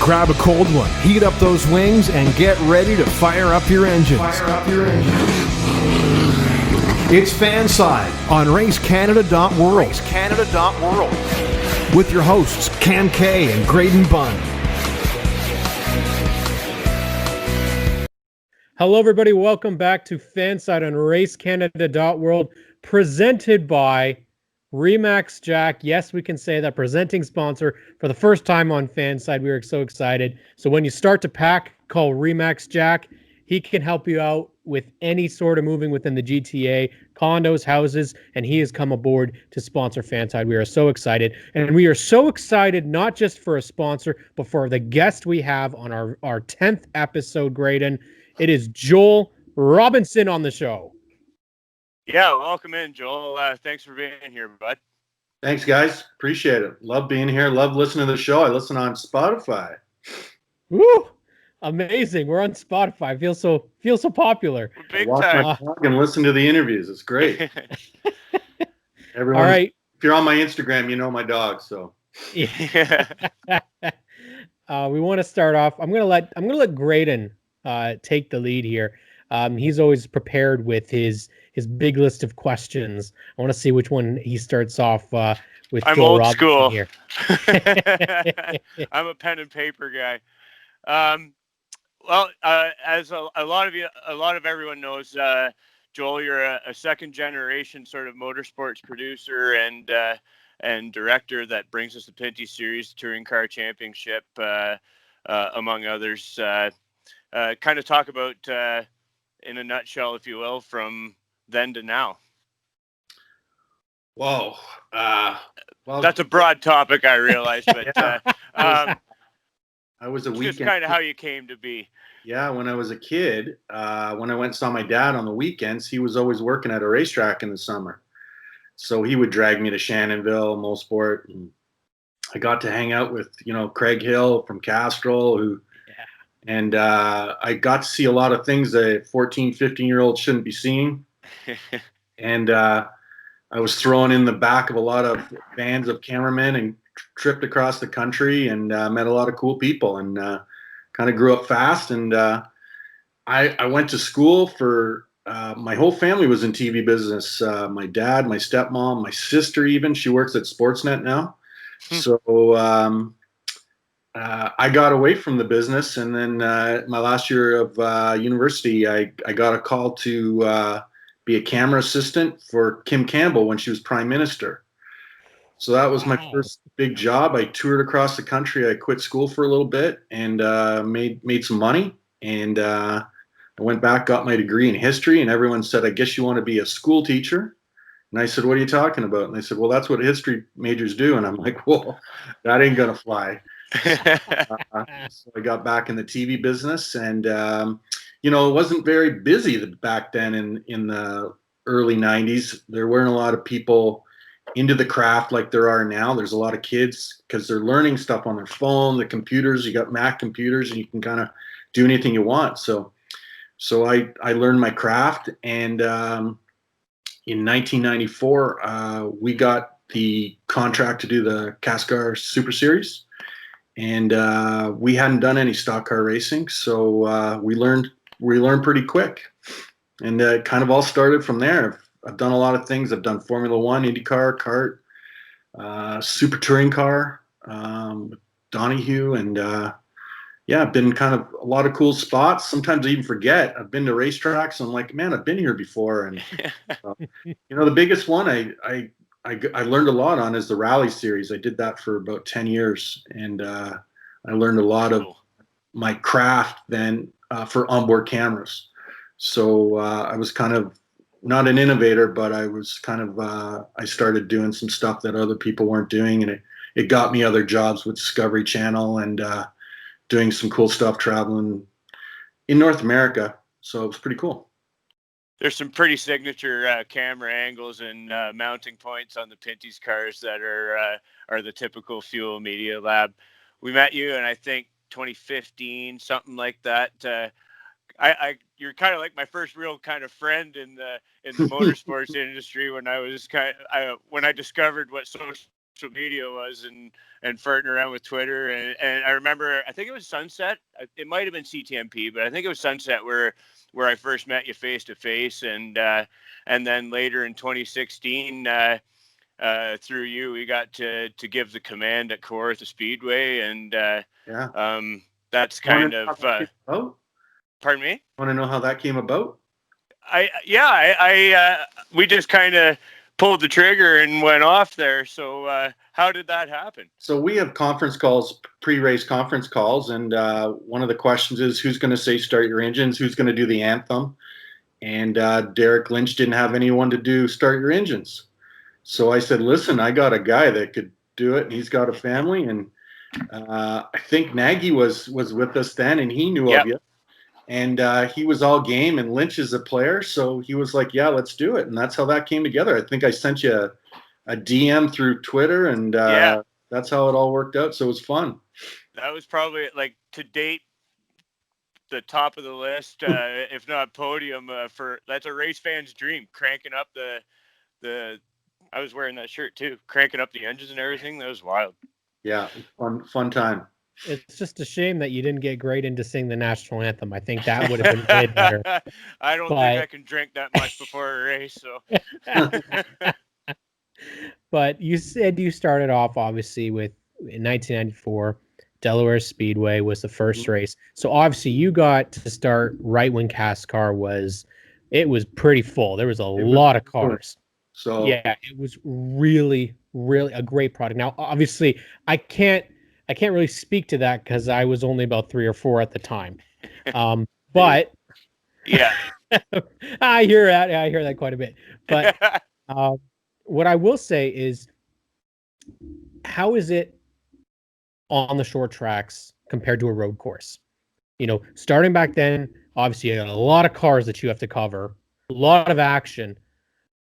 grab a cold one, heat up those wings, and get ready to fire up your engines. It's Fanside on RaceCanada.world. With your hosts, Cam K and Graydon Bunn. Hello, everybody. Welcome back to Fanside on RaceCanada.world, presented by Remax Jack. Yes, we can say that, presenting sponsor for the first time on Fanside. We are so excited. So when you start to pack, call Remax Jack. He can help you out with any sort of moving within the GTA, condos, houses, and he has come aboard to sponsor Fanside. We are so excited. And we are so excited not just for a sponsor, but for the guest we have on our 10th episode, Graydon. It is Joel Robinson on the show. Yeah, welcome in, Joel. Thanks for being here, bud. Thanks, guys. Appreciate it. Love being here. Love listening to the show. I listen on Spotify. Woo! Amazing. We're on Spotify. Feel so popular. Big Watch time. my blog and listen to the interviews. It's great. Everyone, All right. If you're on my Instagram, you know my dog. So Yeah. We want to start off. I'm gonna let Graydon take the lead here. He's always prepared with his big list of questions. I want to see which one he starts off with. I'm Joel old Robinson school. Here. I'm a pen and paper guy. Well, as a lot of everyone knows, Joel, you're a second generation sort of motorsports producer and director that brings us the Pinty Series Touring Car Championship, among others. Kind of talk about, in a nutshell, if you will, from then to now. whoa. Well, That's a broad topic, I realize, but I was a weekend. just kind of how you came to be. Yeah, when I was a kid, when I went and saw my dad on the weekends, he was always working at a racetrack in the summer. So he would drag me to Shannonville, Mosport, and I got to hang out with, Craig Hill from Castrol, and I got to see a lot of things that 14, 15-year-olds shouldn't be seeing. And I was thrown in the back of a lot of bands of cameramen and tripped across the country and met a lot of cool people and kind of grew up fast. And I went to school for my whole family was in TV business. My dad, my stepmom, my sister even. She works at Sportsnet now. So I got away from the business. And then my last year of university, I got a call to be a camera assistant for Kim Campbell when she was prime minister. So that was my first big job. I toured across the country. I quit school for a little bit and made some money. And I went back, got my degree in history, and everyone said, I guess you want to be a school teacher? And I said, what are you talking about? And they said, well, that's what history majors do. And I'm like, well, that ain't going to fly. So I got back in the TV business, and, it wasn't very busy back then in the early 90s. There weren't a lot of people into the craft like there are now. There's a lot of kids because they're learning stuff on their phone, the computers. You got Mac computers, and you can kind of do anything you want. So I learned my craft, and in 1994 we got the contract to do the CASCAR Super Series, and we hadn't done any stock car racing, so we learned pretty quick, and it kind of all started from there. I've done a lot of things. I've done Formula One, IndyCar, kart, Super Touring Car, Donahue, and I've been kind of a lot of cool spots. Sometimes I even forget. I've been to racetracks, and I'm like, man, I've been here before. And the biggest one I learned a lot on is the Rally Series. I did that for about 10 years, and I learned a lot of my craft then for onboard cameras. So I was kind of not an innovator, but I was kind of I started doing some stuff that other people weren't doing, and it got me other jobs with Discovery Channel and doing some cool stuff traveling in North America. So it was pretty cool. There's some pretty signature camera angles and mounting points on the Pinty's cars that are the typical Fuel Media Lab. We met you in, I think, 2015, something like that. You're kind of like my first real kind of friend in the motorsports industry when I was when I discovered what social social media was and farting around with Twitter. And I remember, I think it was Sunset. It might have been CTMP, but I think it was Sunset where I first met you face to face. And then later in 2016, through you, we got to give the command at Kawartha Speedway. And that's kind of, pardon me? Want to know how that came about? We just kind of pulled the trigger and went off there. So how did that happen? So we have conference calls, pre-race conference calls, and one of the questions is who's going to say start your engines, who's going to do the anthem, and Derek Lynch didn't have anyone to do start your engines. So I said, listen, I got a guy that could do it, and he's got a family, and I think Nagy was with us then, and he knew of you. And he was all game, and Lynch is a player, so he was like, yeah, let's do it. And that's how that came together. I think I sent you a DM through Twitter, and that's how it all worked out. So it was fun. That was probably, like, to date, the top of the list, if not podium, that's a race fan's dream, cranking up the I was wearing that shirt too, cranking up the engines and everything. That was wild. Yeah, fun time. It's just a shame that you didn't get Graydon to sing the national anthem. I think that would have been way better. I don't think I can drink that much before a race. So, but you said you started off obviously with in 1994. Delaware Speedway was the first race, so obviously you got to start right when NASCAR was pretty full. There was a lot of cars. So yeah, it was really a great product. Now, obviously, I can't really speak to that because I was only about 3 or 4 at the time. But yeah, I hear that quite a bit. But what I will say is, how is it on the short tracks compared to a road course? You know, starting back then, obviously, you got a lot of cars that you have to cover, a lot of action.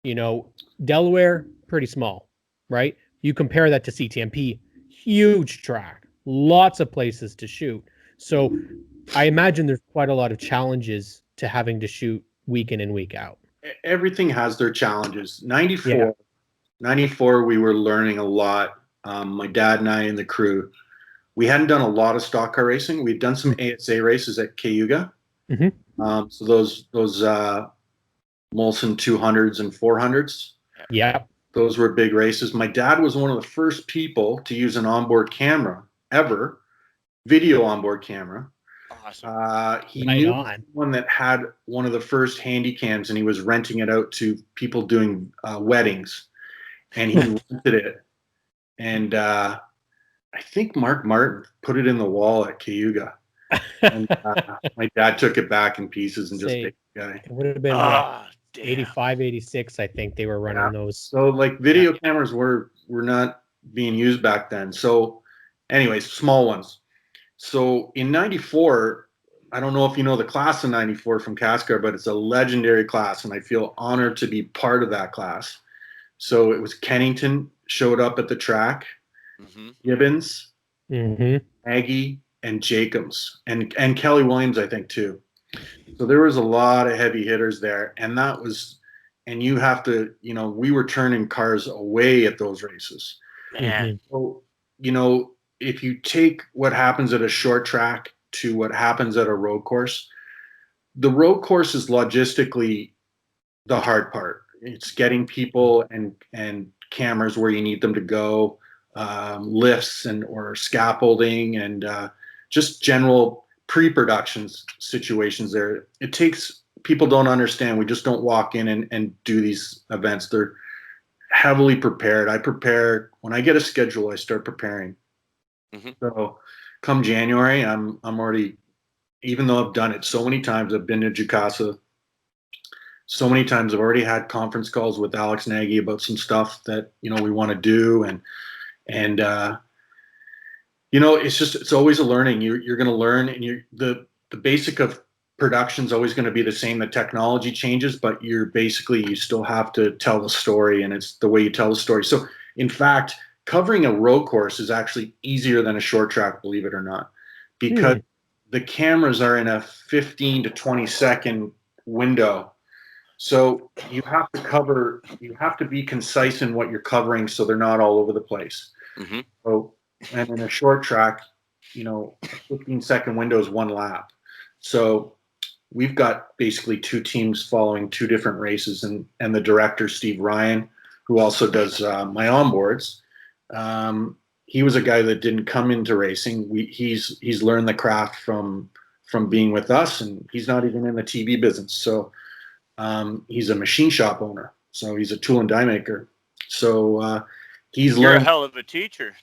You know, Delaware, pretty small, right? You compare that to CTMP, huge track, lots of places to shoot. So I imagine there's quite a lot of challenges to having to shoot week in and week out. Everything has their challenges. 94, we were learning a lot. My dad and I and the crew, we hadn't done a lot of stock car racing. We'd done some ASA races at Cayuga. Mm-hmm. So those Molson 200s and 400s. Yeah. Those were big races. My dad was one of the first people to use an onboard camera ever, video onboard camera. Awesome. He knew one that had one of the first handy cams, and he was renting it out to people doing weddings, and he rented it. And I think Mark Martin put it in the wall at Cayuga. And my dad took it back in pieces and just picked the guy. It would have been 85, 86, I think they were running those. So like video cameras were not being used back then. So anyways, small ones. So in 94, I don't know if you know the class in 94 from NASCAR, but it's a legendary class, and I feel honored to be part of that class. So it was Kennington showed up at the track, Gibbons, Aggie, and Jacobs, and Kelly Williams, I think, too. So there was a lot of heavy hitters there, and you have to, you know, we were turning cars away at those races. Man. So, you know, if you take what happens at a short track to what happens at a road course, the road course is logistically the hard part. It's getting people and cameras where you need them to go, lifts or scaffolding, and just general pre-production situations there. It takes, people don't understand. We just don't walk in and do these events. They're heavily prepared. I prepare when I get a schedule. I start preparing. So come January, I'm already, even though I've done it so many times, I've been to Jukasa so many times. I've already had conference calls with Alex Nagy about some stuff that, you know, we want to do. And you know, it's always a learning. You're going to learn, and the basic of production is always going to be the same. The technology changes, but you still have to tell the story, and it's the way you tell the story. So in fact, covering a road course is actually easier than a short track, believe it or not, because the cameras are in a 15 to 20 second window. So you have to be concise in what you're covering so they're not all over the place. Mm-hmm. So, and in a short track, a 15-second window is one lap. So we've got basically two teams following two different races, and the director, Steve Ryan, who also does my onboards, he was a guy that didn't come into racing. He's learned the craft from being with us, and he's not even in the TV business. So he's a machine shop owner. So he's a tool and die maker. So he's You're learned. a hell of a teacher.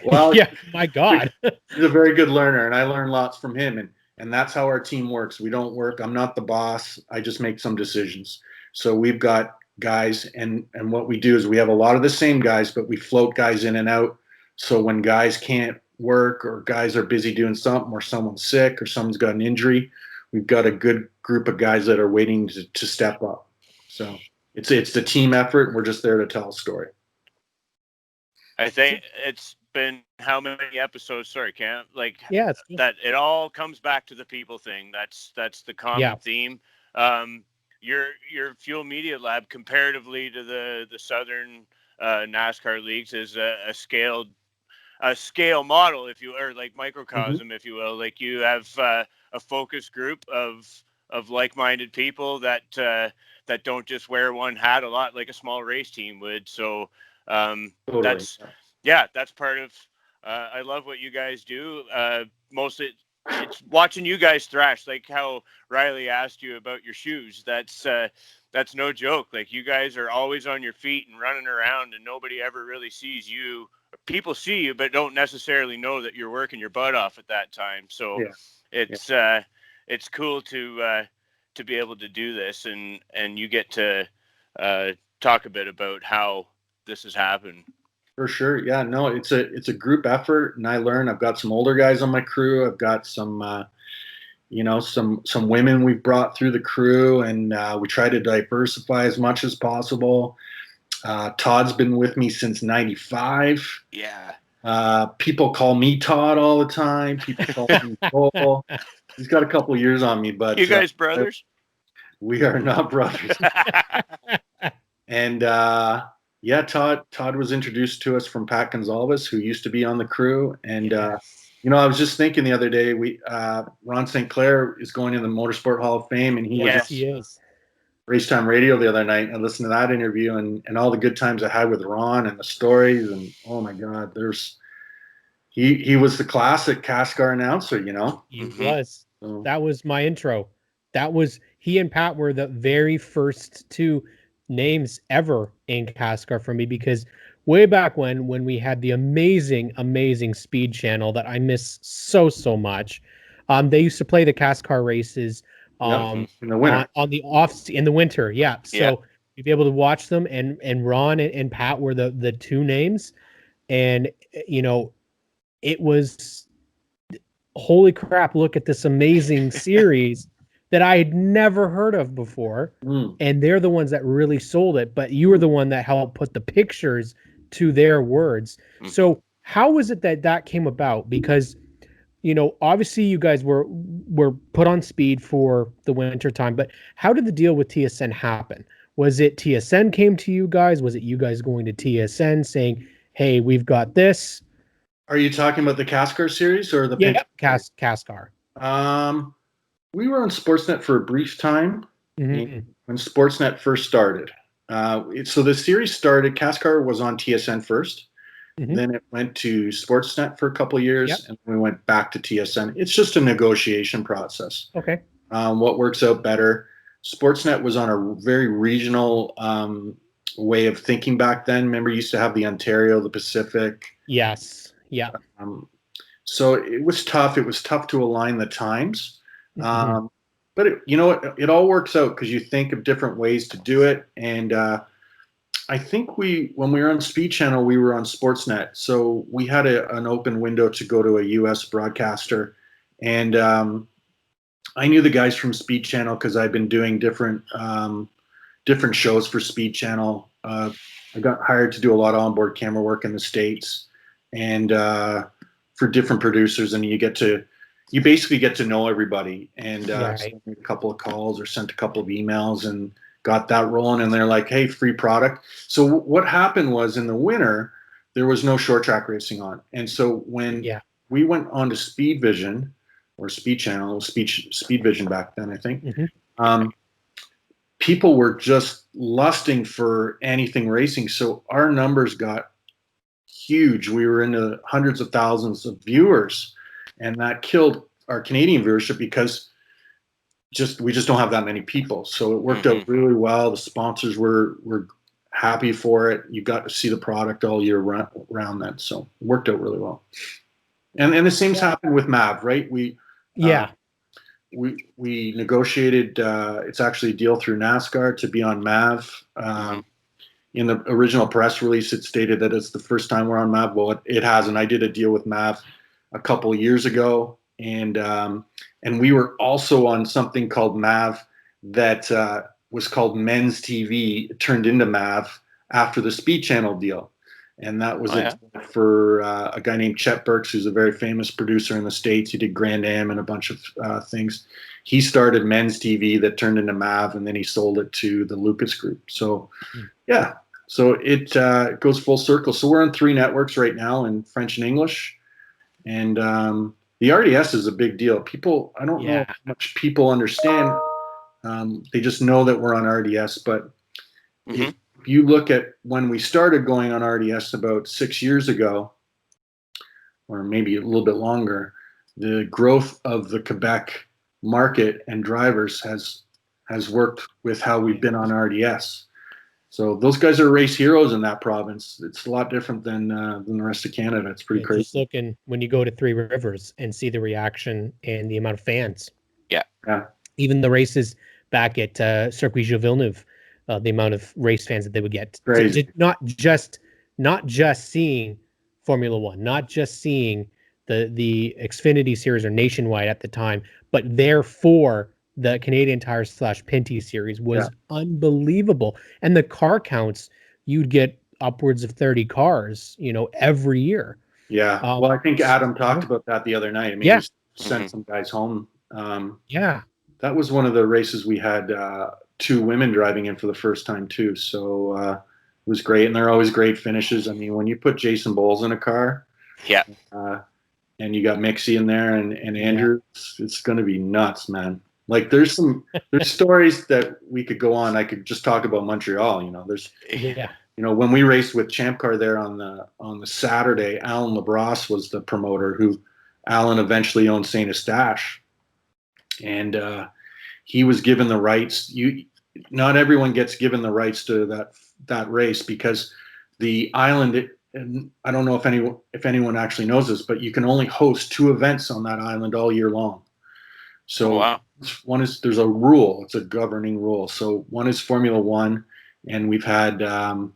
Well, Yeah, my God. He's a very good learner, and I learn lots from him. And that's how our team works. We don't work. I'm not the boss. I just make some decisions. So we've got guys, and what we do is we have a lot of the same guys, but we float guys in and out. So when guys can't work, or guys are busy doing something, or someone's sick, or someone's got an injury, we've got a good group of guys that are waiting to step up. So it's the team effort. We're just there to tell a story. I think it's been how many episodes? Sorry, Cam. Yeah, that it all comes back to the people thing. That's the common theme. Your Fuel Media Lab, comparatively to the Southern NASCAR leagues, is a scale model, if you, or like microcosm, if you will. Like you have a focus group of like-minded people that don't just wear one hat a lot like a small race team would. So Totally. that's part of. I love what you guys do. Mostly, it's watching you guys thrash. Like how Riley asked you about your shoes. That's no joke. Like you guys are always on your feet and running around, and nobody ever really sees you. People see you, but don't necessarily know that you're working your butt off at that time. So it's cool to be able to do this, and you get to talk a bit about how this has happened. For sure. Yeah, no, it's a group effort, and I learn. I've got some older guys on my crew. I've got some some women we've brought through the crew, and we try to diversify as much as possible. Todd's been with me since '95. Yeah. People call me Todd all the time. People call me Cole. He's got a couple years on me, but you guys brothers? We are not brothers. And Todd was introduced to us from Pat Gonzalez, who used to be on the crew. And I was just thinking the other day, Ron St. Clair is going in the Motorsport Hall of Fame, and he is. Race Time Radio the other night, and I listened to that interview and all the good times I had with Ron and the stories, and oh my God, he was the classic CASCAR announcer, He was. So. That was my intro. He and Pat were the very first two names ever in CASCAR for me, because way back when we had the amazing Speed Channel that I miss so much, they used to play the CASCAR races in the winter. In the winter, yeah. So you'd be able to watch them, and Ron and Pat were the two names, and it was holy crap! Look at this amazing series that I had never heard of before, and they're the ones that really sold it. But you were the one that helped put the pictures to their words. So how was it that came about? Because obviously you guys were put on Speed for the winter time, but how did the deal with TSN happen? Was it TSN came to you guys? Was it you guys going to TSN saying, "Hey, we've got this"? Are you talking about the CASCAR series or the Pinty? CASCAR. We were on Sportsnet for a brief time when Sportsnet first started. So the series started, CASCAR was on TSN first. Then it went to Sportsnet for a couple of years, and we went back to TSN. It's just a negotiation process. Okay. What works out better? Sportsnet was on a very regional way of thinking back then. Remember, you used to have the Ontario, the Pacific. Yes. Yeah. So it was tough. It was tough to align the times. But it all works out because you think of different ways to do it. And I think when we were on Speed Channel, we were on Sportsnet. So we had an open window to go to a U.S. broadcaster. And I knew the guys from Speed Channel because I've been doing different shows for Speed Channel. I got hired to do a lot of onboard camera work in the States, and for different producers, and you basically get to know everybody, and sent a couple of calls or sent a couple of emails, and got that rolling, and they're like, hey, free product. So what happened was in the winter, there was no short track racing on. And so when we went on to Speed Vision or Speed Channel, Speed Vision back then, I think, people were just lusting for anything racing. So our numbers got huge. We were into hundreds of thousands of viewers, and that killed our Canadian viewership because we just don't have that many people. So it worked out really well. The sponsors were happy for it. You got to see the product all year round then. So it worked out really well. And the same's happened with MAV, right? We negotiated, it's actually a deal through NASCAR to be on MAV. In the original press release, it stated that it's the first time we're on MAV. Well, it hasn't. I did a deal with MAV a couple of years ago, and we were also on something called MAV that was called Men's TV. It turned into MAV after the Speed Channel deal. And that was for a guy named Chet Burks, who's a very famous producer in the States. He did Grand Am and a bunch of things. He started Men's TV that turned into MAV, and then he sold it to the Lucas Group. So, so it goes full circle. So we're on 3 networks right now in French and English. And the RDS is a big deal. People, I don't know how much people understand. They just know that we're on RDS, but if you look at when we started going on RDS about 6 years ago, or maybe a little bit longer, the growth of the Quebec market and drivers has worked with how we've been on RDS. So those guys are race heroes in that province. It's a lot different than the rest of Canada. It's pretty crazy. Just looking when you go to Three Rivers and see the reaction and the amount of fans. Yeah. Even the races back at Circuit Gilles Villeneuve, the amount of race fans that they would get. Crazy. Not just seeing Formula One, not just seeing the Xfinity series or Nationwide at the time, but therefore the Canadian Tire / Pinty series was unbelievable. And the car counts, you'd get upwards of 30 cars, every year. Yeah. Well, I think Adam talked about that the other night. I mean, he sent some guys home. That was one of the races we had 2 women driving in for the first time too. So it was great. And they're always great finishes. I mean, when you put Jason Bowles in a car, and you got Mixie in there and Andrew, it's going to be nuts, man. Like there's stories that we could go on. I could just talk about Montreal. When we raced with Champ Car there on the Saturday, Alan LaBrosse was the promoter. Who Alan eventually owned Saint Eustache, and he was given the rights. Not everyone gets given the rights to that race because the island. And I don't know if anyone actually knows this, but you can only host 2 events on that island all year long. So there's a rule. It's a governing rule. So one is Formula One, and we've had there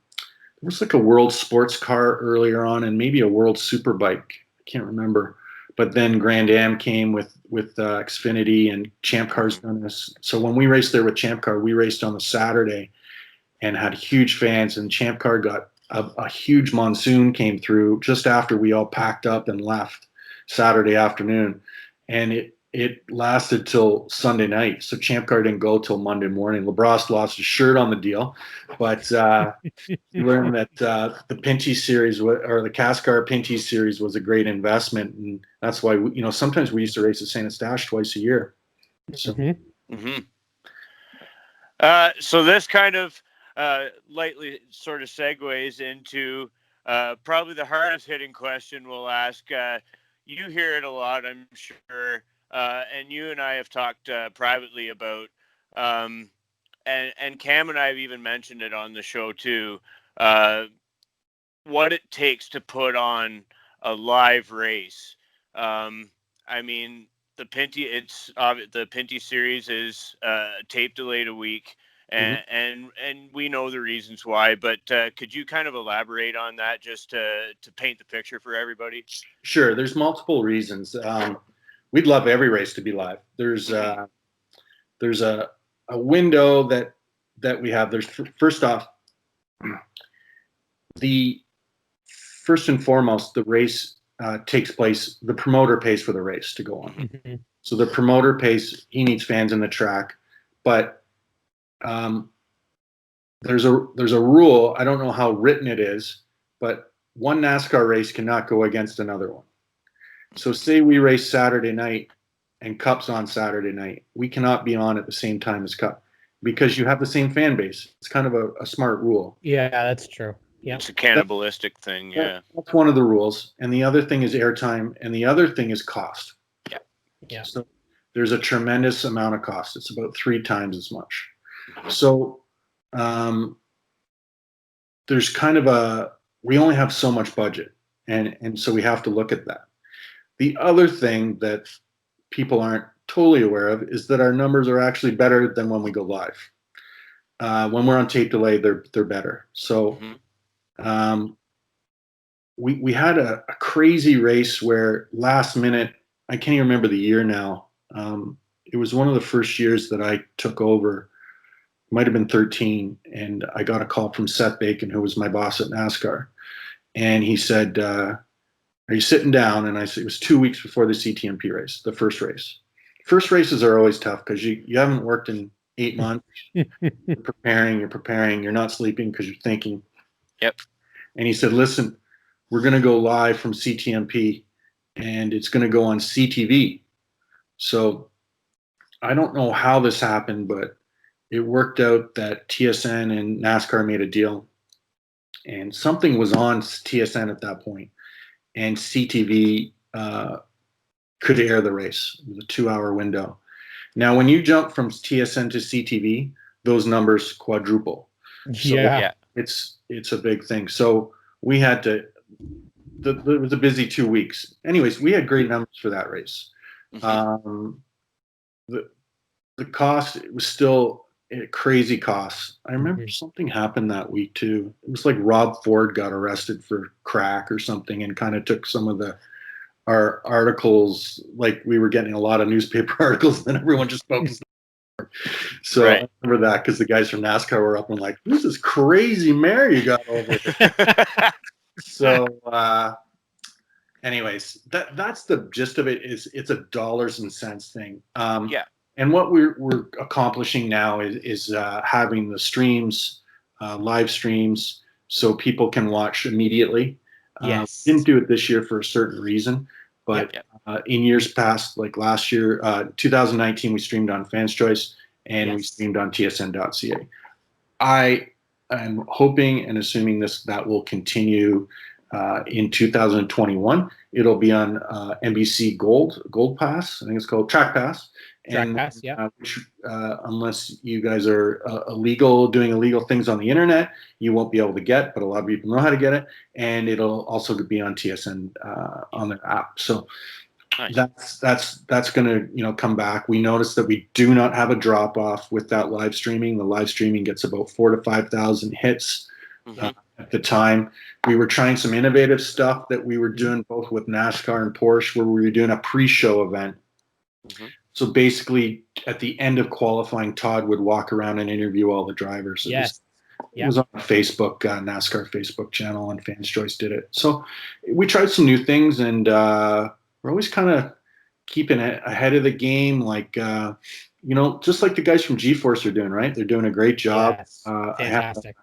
was like a World Sports Car earlier on, and maybe a World Superbike. I can't remember. But then Grand Am came with Xfinity, and Champ Car's done this. So when we raced there with Champ Car, we raced on the Saturday, and had huge fans. And Champ Car got a huge monsoon came through just after we all packed up and left Saturday afternoon, and it lasted till Sunday night. So Champ Car didn't go till Monday morning. LaBrosse lost his shirt on the deal, but learned that the Pinty series or the Cascar Pinty series was a great investment, and that's why sometimes we used to race at Saint Eustache twice a year. So, so this kind of lightly sort of segues into probably the hardest hitting question we'll ask. You hear it a lot, I'm sure, and you and I have talked privately about, and Cam and I have even mentioned it on the show too, what it takes to put on a live race. I mean, the Pinty series is tape delayed a week. And we know the reasons why, but could you kind of elaborate on that just to paint the picture for everybody? Sure. There's multiple reasons. We'd love every race to be live. There's a window that we have. There's first off, first and foremost, the race takes place. The promoter pays for the race to go on. So the promoter pays. He needs fans in the track, but there's a rule. I don't know how written it is, but one NASCAR race cannot go against another one. So say we race Saturday night and Cup's on Saturday night. We cannot be on at the same time as Cup because you have the same fan base. It's kind of a smart rule. Yeah, that's true. Yeah. It's a cannibalistic thing. Yeah. That's one of the rules. And the other thing is airtime. And the other thing is cost. Yeah. Yeah. So there's a tremendous amount of cost. It's about 3 times as much. So there's kind of we only have so much budget. And so we have to look at that. The other thing that people aren't totally aware of is that our numbers are actually better than when we go live. When we're on tape delay, they're better. So we had a crazy race where last minute, I can't even remember the year now. It was one of the first years that I took over. It might have been 13, and I got a call from Seth Bacon, who was my boss at NASCAR, and he said, "Are you sitting down?" And I said, it was 2 weeks before the CTMP race, the first race. First races are always tough because you haven't worked in 8 months. You're preparing. You're not sleeping because you're thinking. Yep. And he said, "Listen, we're going to go live from CTMP, and it's going to go on CTV." So I don't know how this happened, but it worked out that TSN and NASCAR made a deal, and something was on TSN at that point, and CTV could air the race. It was a 2-hour window. Now, when you jump from TSN to CTV, those numbers quadruple. So Yeah. it's a big thing. So we had to. It was a busy 2 weeks. Anyways, we had great numbers for that race. The cost, it was still a crazy cost. I remember something happened that week too. It was like Rob Ford got arrested for crack or something, and kind of took some of our articles. Like we were getting a lot of newspaper articles, and everyone just focused. So right. I remember that because the guys from NASCAR were up and like, "Who's this crazy mayor you got over there?" So, anyways, that's the gist of it. It's a dollars and cents thing. And what we're accomplishing now is having the streams, live streams, so people can watch immediately. Yes. Didn't do it this year for a certain reason, but in years past, like last year, 2019, we streamed on Fans Choice and we streamed on tsn.ca. I am hoping and assuming that will continue in 2021. It'll be on NBC Gold Pass. I think it's called Track Pass. Pass, yeah. Which, unless you guys are doing illegal things on the internet, you won't be able to get. But a lot of people know how to get it, and it'll also be on TSN on the app. So nice. That's going to come back. We noticed that we do not have a drop off with that live streaming. The live streaming gets about 4,000 to 5,000 hits at the time. We were trying some innovative stuff that we were doing both with NASCAR and Porsche, where we were doing a pre-show event. So basically, at the end of qualifying, Todd would walk around and interview all the drivers. It was on Facebook, NASCAR Facebook channel, and Fans Choice did it. So we tried some new things, and we're always kind of keeping it ahead of the game, like just like the guys from G-Force are doing. Right, they're doing a great job. Yes. Fantastic.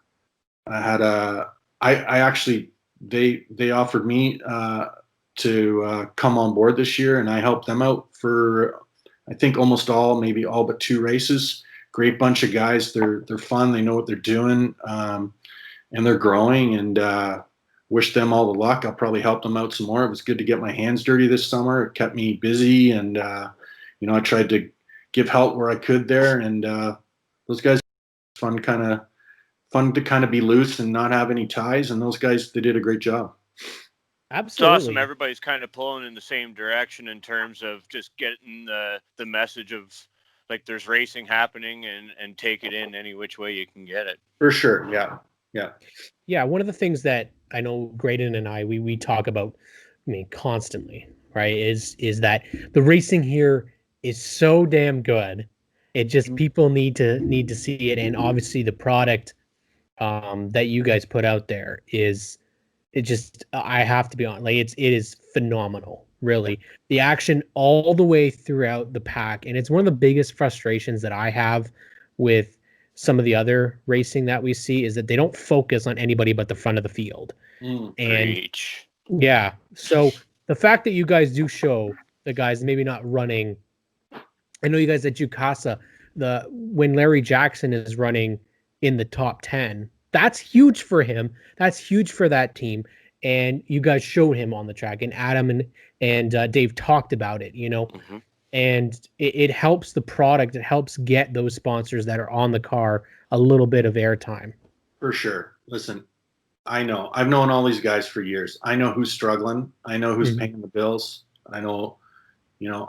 I actually they offered me to come on board this year, and I helped them out for I think almost maybe all but 2 races. Great bunch of guys. They're fun. They know what they're doing, and they're growing. And wish them all the luck. I'll probably help them out some more. It was good to get my hands dirty this summer. It kept me busy, and I tried to give help where I could there. And those guys, fun to kind of be loose and not have any ties. And those guys, they did a great job. Absolutely. It's awesome. Everybody's kind of pulling in the same direction in terms of just getting the message of like there's racing happening and take it in any which way you can get it. For sure. Yeah. Yeah. One of the things that I know Graydon and I, we talk about, constantly, right, is that the racing here is so damn good. It just people need to see it. And obviously the product that you guys put out there I have to be honest, like it is phenomenal, really. The action all the way throughout the pack, and it's one of the biggest frustrations that I have with some of the other racing that we see is that they don't focus on anybody but the front of the field. And Preach. yeah, so the fact that you guys do show the guys maybe not running, I know you guys at Jukasa, when Larry Jackson is running in the top 10, that's huge for him. That's huge for that team. And you guys showed him on the track, and Adam and Dave talked about it, and it helps the product. It helps get those sponsors that are on the car a little bit of airtime. For sure. Listen, I know. I've known all these guys for years. I know who's struggling. I know who's paying the bills. I know,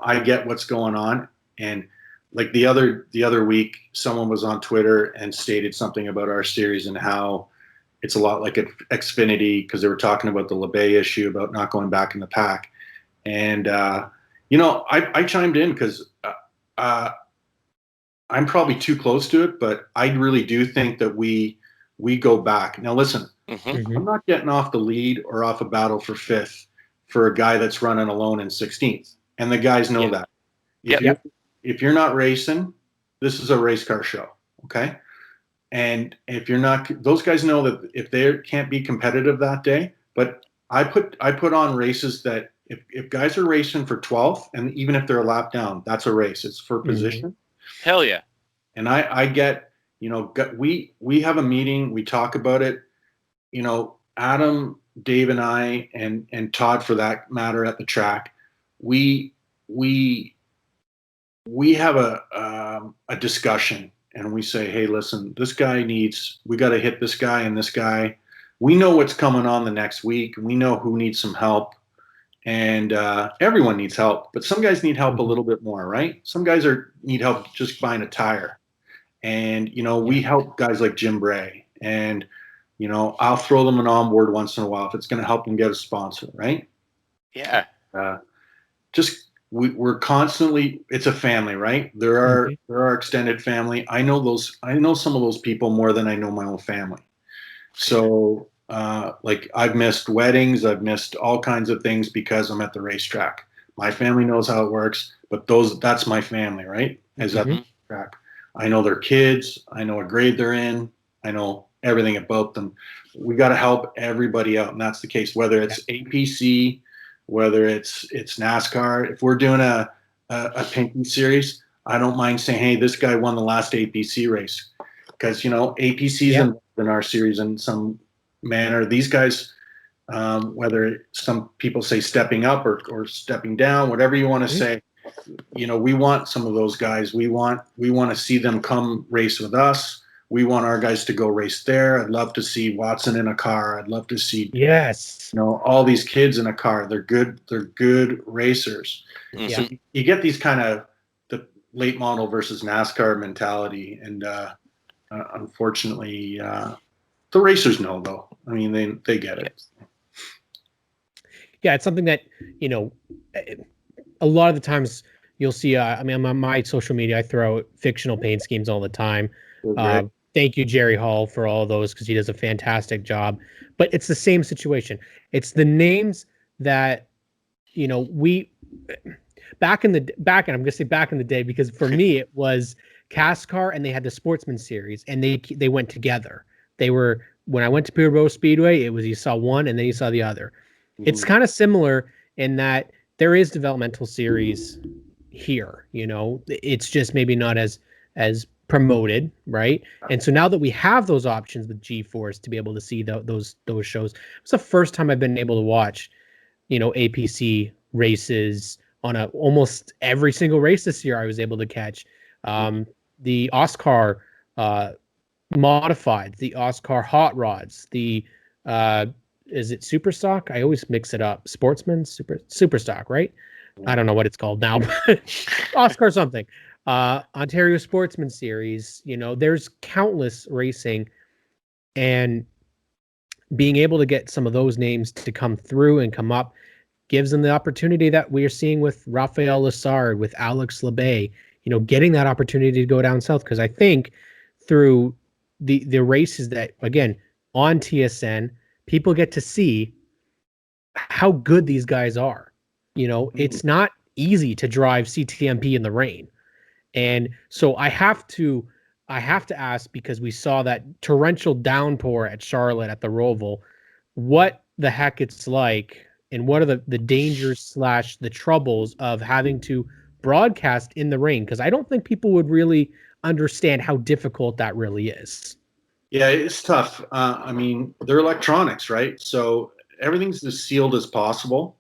I get what's going on. And like the other week, someone was on Twitter and stated something about our series and how it's a lot like Xfinity, because they were talking about the LeBay issue about not going back in the pack. And, I chimed in because I'm probably too close to it, but I really do think that we go back. Now, listen, I'm not getting off the lead or off a battle for 5th for a guy that's running alone in 16th. And the guys know that. If you're not racing, this is a race car show, okay? And if you're not, those guys know that if they can't be competitive that day, but I put on races that if guys are racing for 12th, and even if they're a lap down, that's a race. It's for position. Hell yeah. And I get, we have a meeting, we talk about it, Adam, Dave, and I, and Todd for that matter at the track, we have a discussion, and we say, hey, listen, we got to hit this guy and this guy. We know what's coming on the next week. We know who needs some help, and everyone needs help, but some guys need help a little bit more, right? Some guys need help just buying a tire. And, we help guys like Jim Bray, and, I'll throw them an onboard once in a while if it's going to help them get a sponsor, right? Yeah. We're constantly, it's a family, right? There are extended family. I know some of those people more than I know my own family. So, I've missed weddings, I've missed all kinds of things because I'm at the racetrack. My family knows how it works, but that's my family, right? Is at the track. I know their kids. I know what grade they're in. I know everything about them. We got to help everybody out, and that's the case. Whether it's APC, whether it's NASCAR. If we're doing a Pinty series, I don't mind saying, hey, this guy won the last APC race, because APC is involved in our series in some manner. These guys, whether some people say stepping up or stepping down, whatever you want to say. We want some of those guys. We want to see them come race with us. We want our guys to go race there. I'd love to see Watson in a car. I'd love to see all these kids in a car. They're good racers. So you get these kind of the late model versus NASCAR mentality, and unfortunately, the racers know though. I mean, they get it. Yeah, it's something that a lot of the times you'll see, on my social media, I throw out fictional paint schemes all the time. Thank you, Jerry Hall, for all of those, because he does a fantastic job. But it's the same situation. It's the names that, we back in the day, because for me it was CASCAR and they had the Sportsman series, and they went together. When I went to Peterborough Speedway, it was you saw one and then you saw the other. It's kind of similar in that there is developmental series here, it's just maybe not as promoted, right? And so now that we have those options with G-Force to be able to see those shows, it's the first time I've been able to watch, APC races on almost every single race this year. I was able to catch the Oscar modified, the Oscar hot rods, the is it Super Stock? I always mix it up. Sportsman, Super Stock, right? I don't know what it's called now, but Oscar something. Ontario Sportsman Series. There's countless racing, and being able to get some of those names to come through and come up gives them the opportunity that we are seeing with Raphael Lessard, with Alex LeBay, getting that opportunity to go down south. Because I think through the races that, again, on TSN, people get to see how good these guys are. It's not easy to drive CTMP in the rain. And so I have to I have to ask, because we saw that torrential downpour at Charlotte at the Roval, what the heck it's like, and what are the dangers slash the troubles of having to broadcast in the rain? Because I don't think people would really understand how difficult that really is. Yeah, it's tough. I mean, they're electronics, right? So everything's as sealed as possible.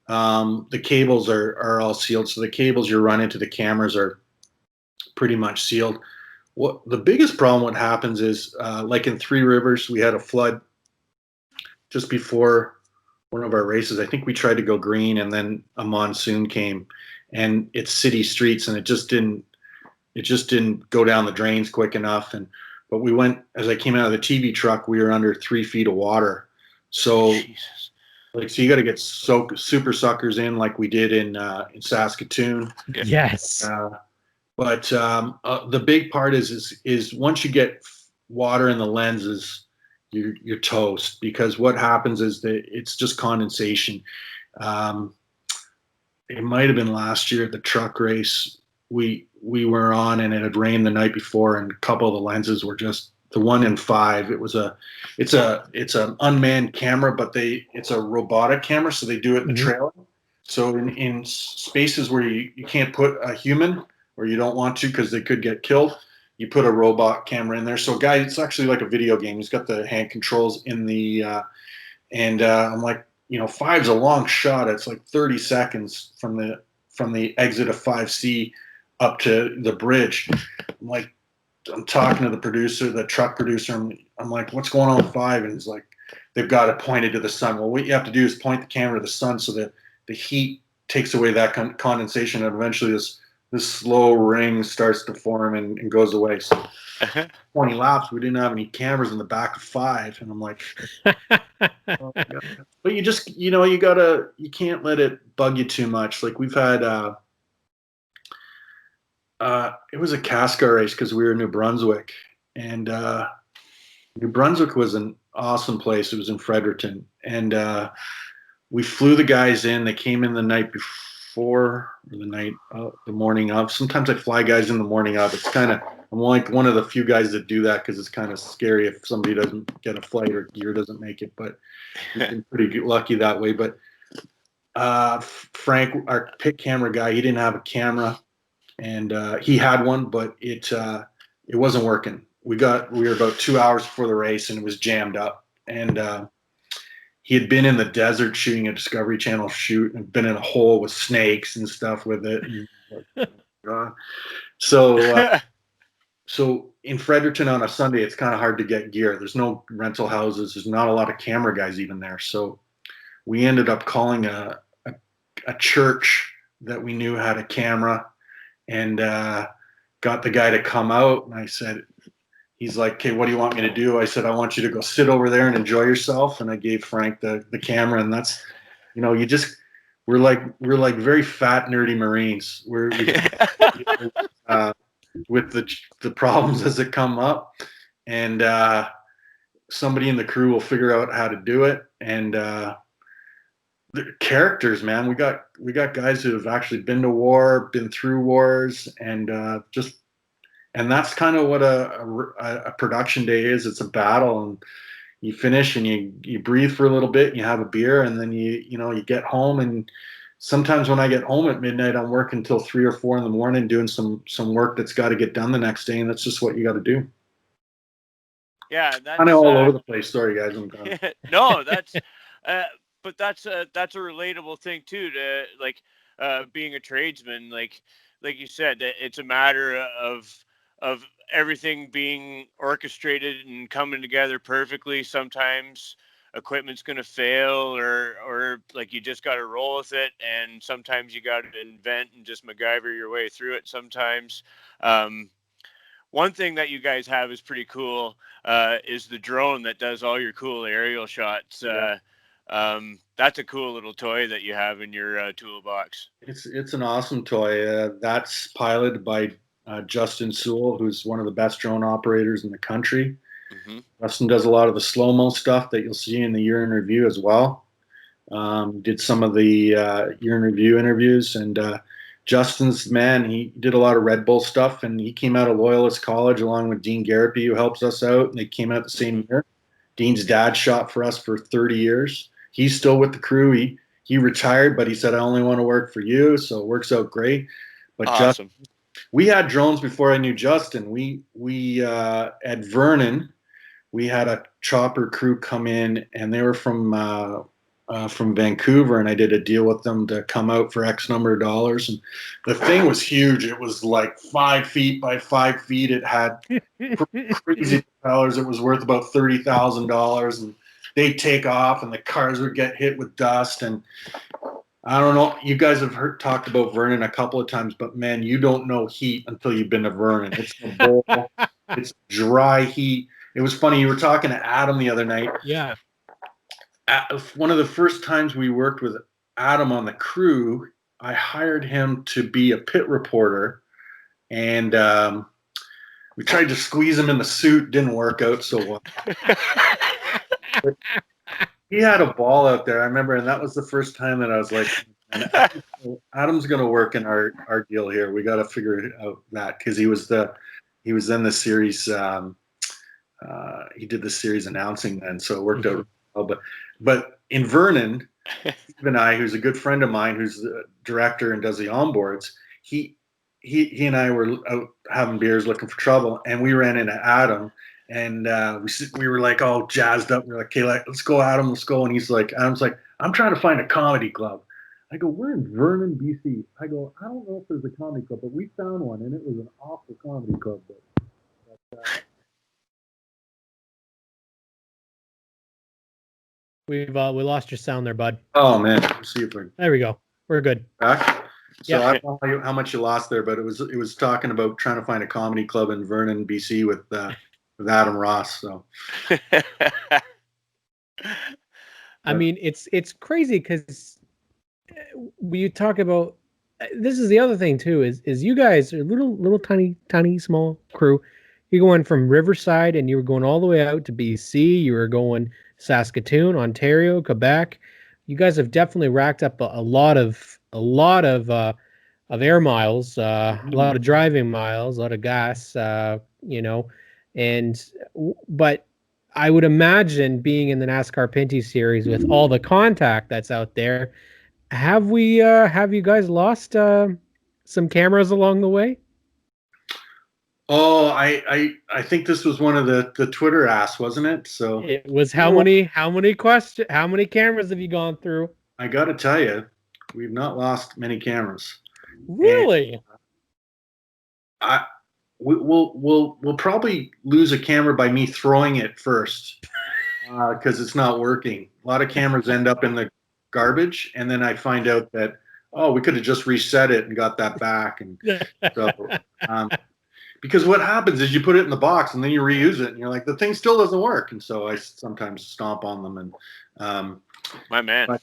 The cables are all sealed, so the cables you run into the cameras are pretty much sealed. What the biggest problem what happens is, like in Three Rivers, we had a flood just before one of our races. I think we tried to go green, and then a monsoon came, and it's city streets, and it just didn't go down the drains quick enough. And but we went, as I came out of the TV truck, we were under 3 feet of water. So Jesus. so you got to get super suckers in like we did in Saskatoon. Yes. But the big part is once you get water in the lenses, you're toast, because what happens is that it's just condensation. Um, it might have been last year at the truck race we were on, and it had rained the night before, and a couple of the lenses were just the 1 in 5. It's an unmanned camera, but it's a robotic camera, so they do it in the trailer. So in spaces where you can't put a human, or you don't want to because they could get killed, you put a robot camera in there. So guy, it's actually like a video game. He's got the hand controls in the I'm like, 5's a long shot. It's like 30 seconds from the exit of 5C up to the bridge. I'm talking to the producer, the truck producer. I'm like, what's going on with 5? And he's like, they've got it pointed to the sun. Well, what you have to do is point the camera to the sun so that the heat takes away that condensation, and eventually this slow ring starts to form and goes away. So 20 laps, we didn't have any cameras in the back of 5, and I'm like, oh my God. But you can't let it bug you too much. Like we've had it was a CASCAR race because we were in New Brunswick, and New Brunswick was an awesome place. It was in Fredericton, and we flew the guys in. They came in the night before, or the morning of. Sometimes I fly guys in the morning of. I'm like one of the few guys that do that because it's kind of scary if somebody doesn't get a flight or gear doesn't make it. But we've been pretty lucky that way. But Frank, our pit camera guy, he didn't have a camera, and he had one, but it wasn't working. We were about 2 hours before the race, and it was jammed up. And he had been in the desert shooting a Discovery Channel shoot, and been in a hole with snakes and stuff with it. So in Fredericton on a Sunday, it's kind of hard to get gear. There's no rental houses. There's not a lot of camera guys even there. So we ended up calling a church that we knew had a camera, and got the guy to come out. And I said, he's like, okay, what do you want me to do? I said, I want you to go sit over there and enjoy yourself. And I gave Frank the camera, and that's, we're like very fat, nerdy Marines. With the problems as it come up, and somebody in the crew will figure out how to do it. And the characters, man, we got guys who have actually been to war, been through wars, and that's kind of what a production day is. It's a battle, and you finish and you breathe for a little bit, and you have a beer, and then you get home. And sometimes when I get home at midnight, I'm working until 3 or 4 in the morning doing some work that's got to get done the next day, and that's just what you got to do. Yeah, that's kind of all over the place. Sorry, guys, I'm done. No, that's but that's a relatable thing too, to like being a tradesman. Like you said, it's a matter of everything being orchestrated and coming together perfectly. Sometimes equipment's going to fail, or like you just got to roll with it, and sometimes you got to invent and just MacGyver your way through it sometimes. One thing that you guys have is pretty cool, is the drone that does all your cool aerial shots. Yeah. That's a cool little toy that you have in your toolbox. It's an awesome toy. That's piloted by Justin Sewell, who's one of the best drone operators in the country. Mm-hmm. Justin does a lot of the slow-mo stuff that you'll see in the year in review as well. Did some of the year in review interviews, and Justin's man. He did a lot of Red Bull stuff, and he came out of Loyalist College along with Dean Garapi, who helps us out. And they came out the same year. Dean's dad shot for us for 30 years. He's still with the crew. He retired, but he said, I only want to work for you. So it works out great. But Awesome. we had drones before I knew Justin. We at Vernon, we had a chopper crew come in, and they were from Vancouver, and I did a deal with them to come out for X number of dollars. And the thing was huge. It was like 5 feet by 5 feet. It had crazy propellers. It was worth about $30,000, and they'd take off, and the cars would get hit with dust. And I don't know. You guys have talked about Vernon a couple of times, but man, you don't know heat until you've been to Vernon. It's a bowl. It's dry heat. It was funny. You were talking to Adam the other night. Yeah. One of the first times we worked with Adam on the crew, I hired him to be a pit reporter, and we tried to squeeze him in the suit. Didn't work out so well. He had a ball out there, I remember, and that was the first time that I was like, Adam's going to work in our deal here. We got to figure out that, because he was in the series. He did the series announcing then, so it worked out well. But in Vernon, Steve and I, who's a good friend of mine, who's the director and does the onboards, he and I were out having beers looking for trouble, and we ran into Adam, and we were like all jazzed up. We were like, okay, let's go, Adam, let's go. And Adam's like, I'm trying to find a comedy club. I go, we're in Vernon, BC. I go, I don't know if there's a comedy club, but we found one, and it was an awful comedy club. We lost your sound there, bud. Oh man, let's see if There we go. We're good. back. So Yeah. I don't know how much you lost there, but it was talking about trying to find a comedy club in Vernon, BC with Adam Ross. So I mean, it's crazy because we talk about this is the other thing too is you guys are little tiny small crew. You're going from Riverside and you were going all the way out to BC. You were going Saskatoon, Ontario, Quebec. You guys have definitely racked up a lot of air miles, a lot of driving miles, a lot of gas, but I would imagine being in the NASCAR Pinty series with all the contact that's out there, have you guys lost some cameras along the way? Oh, I think this was one of the Twitter asks, wasn't it? So It was how many cameras have you gone through? I got to tell you, we've not lost many cameras. Really? We'll probably lose a camera by me throwing it first, because it's not working. A lot of cameras end up in the garbage, and then I find out that, oh, we could have just reset it and got that back. And so because what happens is you put it in the box and then you reuse it, and you're like, the thing still doesn't work. And so I sometimes stomp on them. And my man. But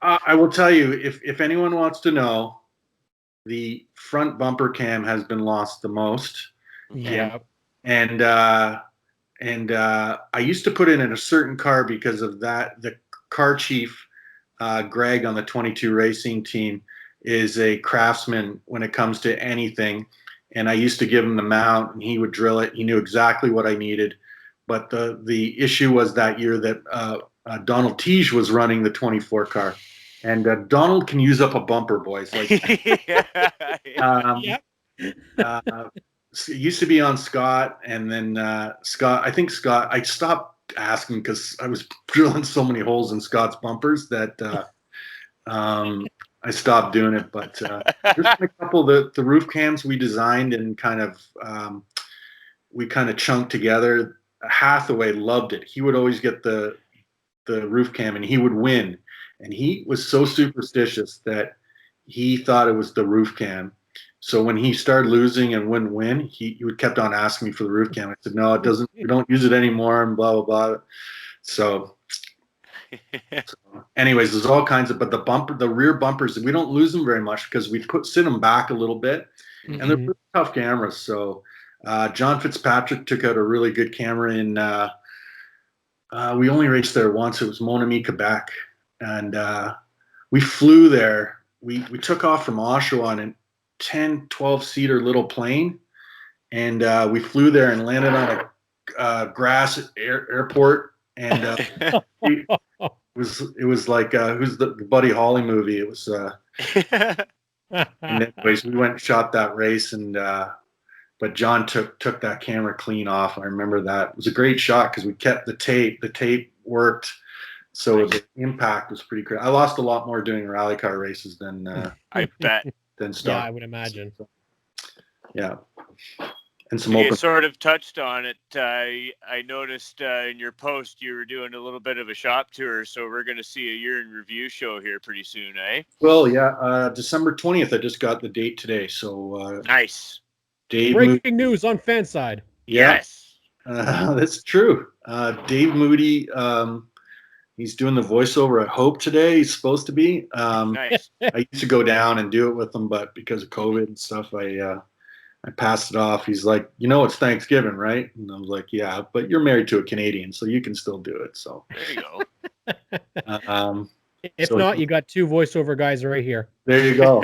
I will tell you, if anyone wants to know, the front bumper cam has been lost the most. Yeah. And I used to put it in a certain car because of that. The car chief, Greg, on the 22 racing team, is a craftsman when it comes to anything. And I used to give him the mount, and he would drill it. He knew exactly what I needed. But the issue was that year that Donald Teague was running the 24 car. And Donald can use up a bumper, boys. Like, it used to be on Scott, and then Scott. I stopped asking because I was drilling so many holes in Scott's bumpers that I stopped doing it. But there's been a couple of the roof cams we designed and we kind of chunked together. Hathaway loved it. He would always get the roof cam, and he would win. And he was so superstitious that he thought it was the roof cam. So when he started losing and wouldn't win, he kept on asking me for the roof cam. I said, no, it doesn't. We don't use it anymore, and blah blah blah. So anyways, there's all kinds of. But the rear bumpers, we don't lose them very much because we sit them back a little bit, and they're really tough cameras. So John Fitzpatrick took out a really good camera in. We only raced there once. It was Mon Ami, Quebec. And we flew there we took off from Oshawa in a 10, 12-seater little plane, and we flew there and landed on a grass airport, and it was like who's the Buddy Holly movie? It was. And anyways, we went and shot that race, and but John took that camera clean off. I remember that. It was a great shot because we kept the tape. The tape worked, so the impact was pretty great. I lost a lot more doing rally car races than I bet. than stock. Yeah, I would imagine. Yeah, and some You open. sort of touched on it. I noticed in your post you were doing a little bit of a shop tour, so we're going to see a year in review show here pretty soon, eh? Well, yeah, December 20th. I just got the date today. So Nice. Dave. Breaking news on Fanside. Yeah, Yes. that's true. Dave Moody. He's doing the voiceover at Hope today. He's supposed to be. Nice. I used to go down and do it with him, but because of COVID and stuff, I passed it off. He's like, it's Thanksgiving, right? And I was like, yeah, but you're married to a Canadian, so you can still do it. So There you go. If so not, you got two voiceover guys right here. there you go.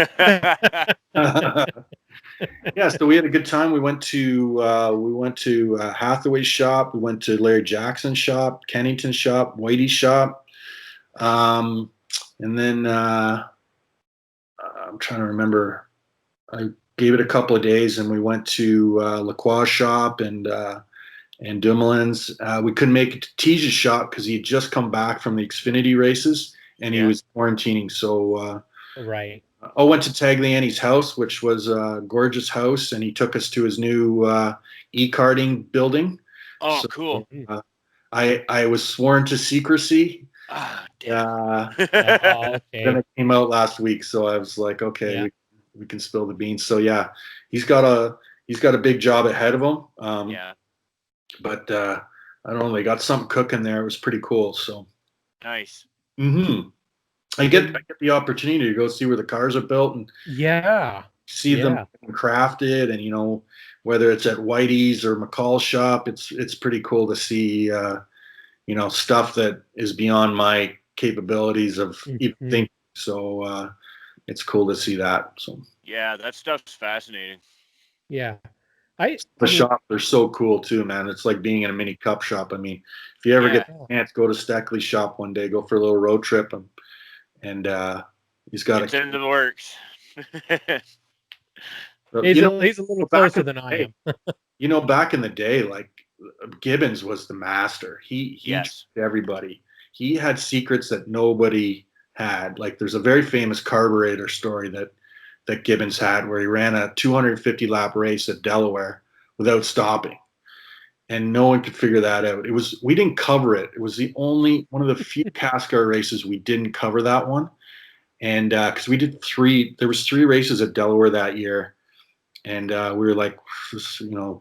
Yeah, so we had a good time. We went to Hathaway's shop. We went to Larry Jackson's shop, Kennington's shop, Whitey's shop, and then I'm trying to remember. I gave it a couple of days, and we went to Lacroix's shop and Dumoulin's. We couldn't make it to Tija's shop because he had just come back from the Xfinity races, and he was quarantining. So Right. I went to Tagliani's house, which was a gorgeous house, and he took us to his new e-karting building. Oh, So, cool. I was sworn to secrecy. Ah, Okay. Then it came out last week, so I was like, okay, we can spill the beans. So yeah, he's got a big job ahead of him. Yeah. But I don't know, they got something cooking there. It was pretty cool. So Nice. I get the opportunity to go see where the cars are built and see them crafted, and whether it's at Whitey's or McCall's shop, it's pretty cool to see stuff that is beyond my capabilities of even thinking. So it's cool to see that. So Yeah, that stuff's fascinating. Yeah. The shop, they're so cool too, man. It's like being in a mini cup shop. I mean, if you ever get the chance, go to Steckley's shop one day, go for a little road trip, and he's got It's in the works. He's a little closer than I am. Back in the day, like Gibbons was the master. He Yes. everybody. He had secrets that nobody had. Like there's a very famous carburetor story that Gibbons had where he ran a 250 lap race at Delaware without stopping. And no one could figure that out. We didn't cover it. It was the only one of the few NASCAR races we didn't cover that one. And because we did there was 3 races at Delaware that year. And we were like,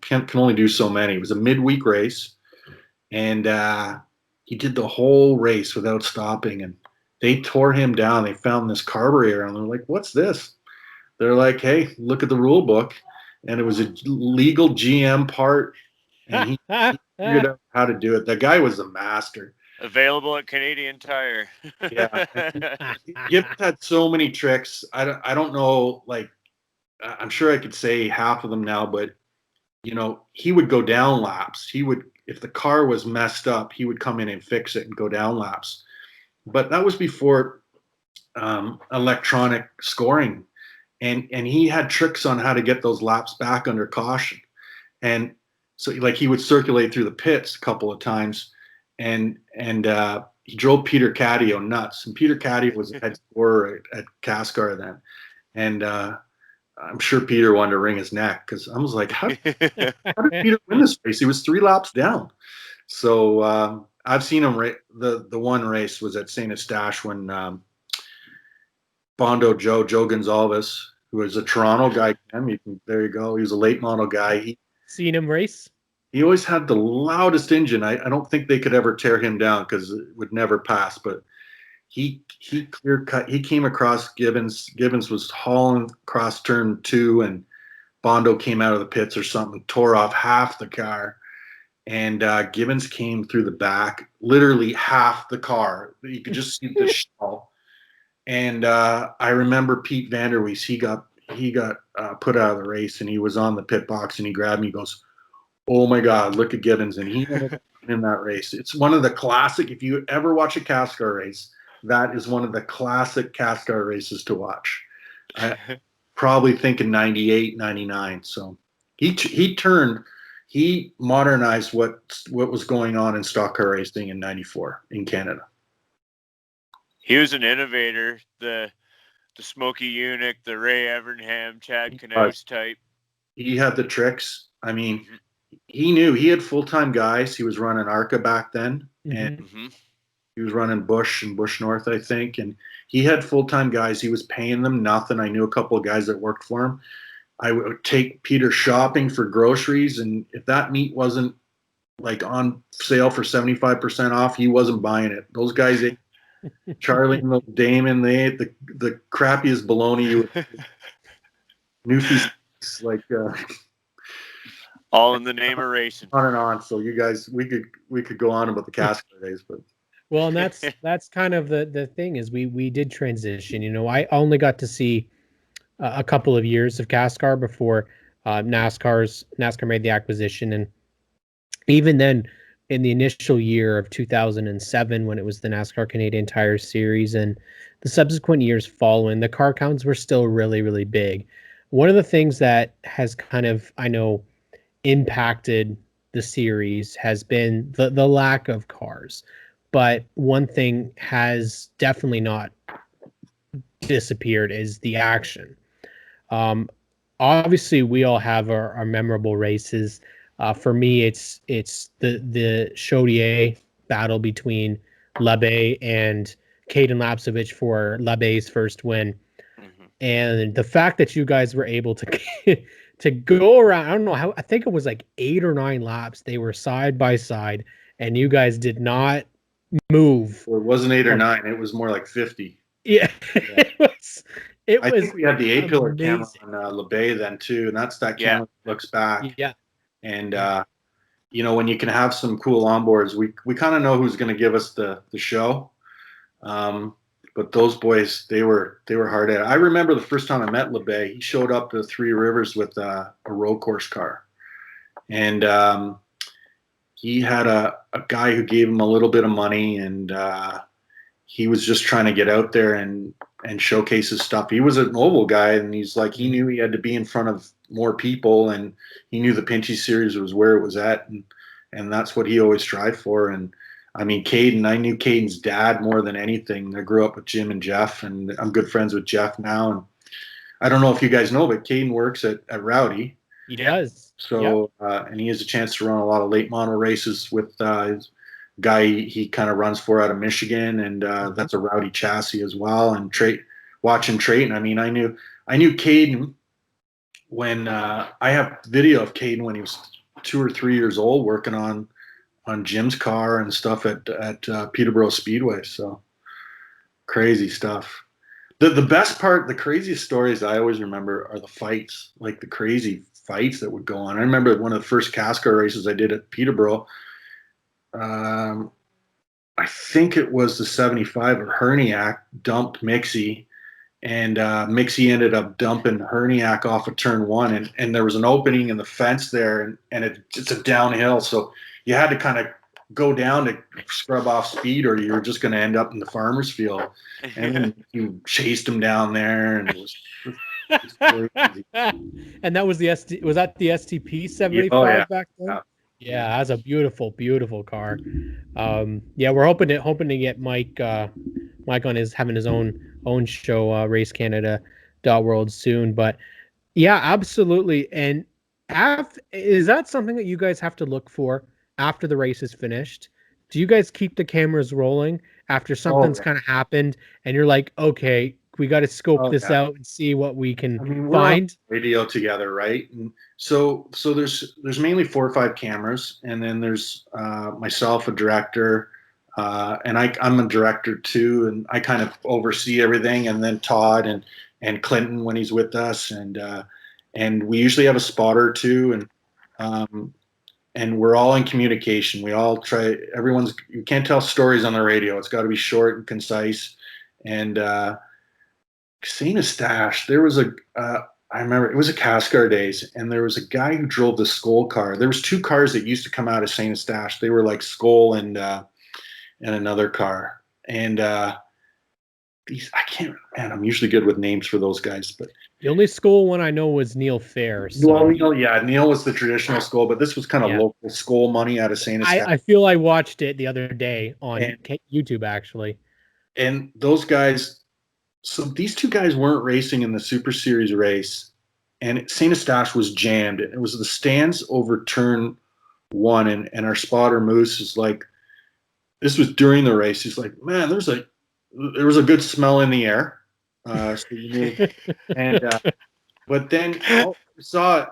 can only do so many. It was a midweek race. And he did the whole race without stopping. And they tore him down. They found this carburetor and they're like, what's this? They're like, hey, look at the rule book. And it was a legal GM part. And he figured out how to do it. That guy was a master. Available at Canadian Tire. Yeah. Gibbs had so many tricks. I don't know, like, I'm sure I could say half of them now, but, he would go down laps. If the car was messed up, he would come in and fix it and go down laps. But that was before electronic scoring. And he had tricks on how to get those laps back under caution. And so like he would circulate through the pits a couple of times and he drove Peter Cadio nuts. And Peter Cadio was the head scorer at Cascar then. And I'm sure Peter wanted to wring his neck because I was like, how did Peter win this race? He was 3 laps down. So I've seen him. The one race was at St. Eustache when Joe Gonzalez, who was a Toronto guy. There you go. He was a late model guy. Seen him race? He always had the loudest engine. I don't think they could ever tear him down because it would never pass. But he clear cut. He came across Gibbons. Gibbons was hauling across turn 2, and Bondo came out of the pits or something, tore off half the car. And Gibbons came through the back, literally half the car. You could just see the shell. And I remember Pete Vanderwees. He got put out of the race, and he was on the pit box, and he grabbed me. He goes, "Oh my God, look at Gibbons!" And he ended up in that race. It's one of the classic. If you ever watch a CASCAR race, that is one of the classic CASCAR races to watch. I probably think in 98, 99. So he modernized what was going on in stock car racing in 94 in Canada. He was an innovator, the Smokey Eunuch, the Ray Evernham, Chad Knaus type. He had the tricks. I mean, he knew he had full-time guys. He was running ARCA back then, and he was running Bush and Bush North, I think. And he had full-time guys. He was paying them nothing. I knew a couple of guys that worked for him. I would take Peter shopping for groceries, and if that meat wasn't like on sale for 75% off, he wasn't buying it. Those guys ate. Charlie and Damon, they ate the crappiest bologna. Newfies, like all in the name of racing. On and on. So you guys, we could go on about the CASCAR days, but well, and that's kind of the thing is we did transition. You know, I only got to see a couple of years of CASCAR before NASCAR made the acquisition, and even then, in the initial year of 2007, when it was the NASCAR Canadian Tire Series, and the subsequent years following, the car counts were still really, really big. One of the things that has kind of, I know, impacted the series has been the lack of cars. But one thing has definitely not disappeared is the action. Obviously, we all have our memorable races. For me, it's the Chaudier battle between Labbe and Caden Lapsovich for Labbe's first win, and the fact that you guys were able to go around. I don't know how. I think it was like 8 or 9 laps. They were side by side, and you guys did not move. Well, it wasn't 8 or 9. It was more like 50. Yeah, it was. I think we had the A-pillar camera on Labbe then too, and that's that camera that looks back. Yeah. And you know, when you can have some cool onboards, we kind of know who's going to give us the show. But those boys, they were hard at it. I remember the first time I met Labbe, he showed up to Three Rivers with a road course car, and he had a guy who gave him a little bit of money, and he was just trying to get out there and showcase his stuff. He was an oval guy, and he's like, he knew he had to be in front of more people, and he knew the Pinty series was where it was at, and that's what he always strived for. And I mean, Caden, I knew Caden's dad more than anything. I grew up with Jim and Jeff, and I'm good friends with Jeff now. And I don't know if you guys know, but Caden works at Rowdy. He does. So, and he has a chance to run a lot of late model races with his guy he kind of runs for out of Michigan, and that's a Rowdy chassis as well. And watching Trayton, I mean, I knew Caden when I have video of Caden when he was 2 or 3 years old working on Jim's car and stuff at Peterborough Speedway. So crazy stuff. The best part, the craziest stories I always remember are the fights, like the crazy fights that would go on. I remember one of the first CASCAR races I did at Peterborough. I think it was the 75 of Herniak dumped Mixie, and Mixie ended up dumping Herniak off of turn 1, and there was an opening in the fence there, and it's a downhill, so you had to kind of go down to scrub off speed, or you were just going to end up in the farmer's field. And then you chased him down there, and it was crazy. And that was was that the STP 75 back then? Yeah, that's a beautiful, beautiful car. Yeah, we're hoping to get Mike on having his own show, RaceCanada.world soon. But yeah, absolutely. And is that something that you guys have to look for after the race is finished? Do you guys keep the cameras rolling after something's kind of happened, and you're like, okay, we got to scope this out and see what we can find? We're on radio together, right? And so there's mainly 4 or 5 cameras, and then there's myself, a director, and I'm a director too, and I kind of oversee everything. And then Todd and Clinton when he's with us, and we usually have a spotter too, and we're all in communication. We all try. You can't tell stories on the radio. It's got to be short and concise, and St. Eustache, there was I remember it was a CASCAR days, and there was a guy who drove the Skoll car. There was two cars that used to come out of St. Eustache. They were like Skoll and another car. And these I can't, man, I'm usually good with names for those guys, but The only school one I know was Neil Fair. So well, Neil was the traditional Skoll, but this was kind of Yeah. local Skoll money out of St. Eustache. I feel I watched it the other day on And- YouTube, actually. And those guys, so these two guys weren't racing in the Super Series race, and St. Eustache was jammed. It was the stands over turn one, and our spotter Moose is like, this was during the race. He's like, man, there was a good smell in the air. So you knew, and but then I saw it.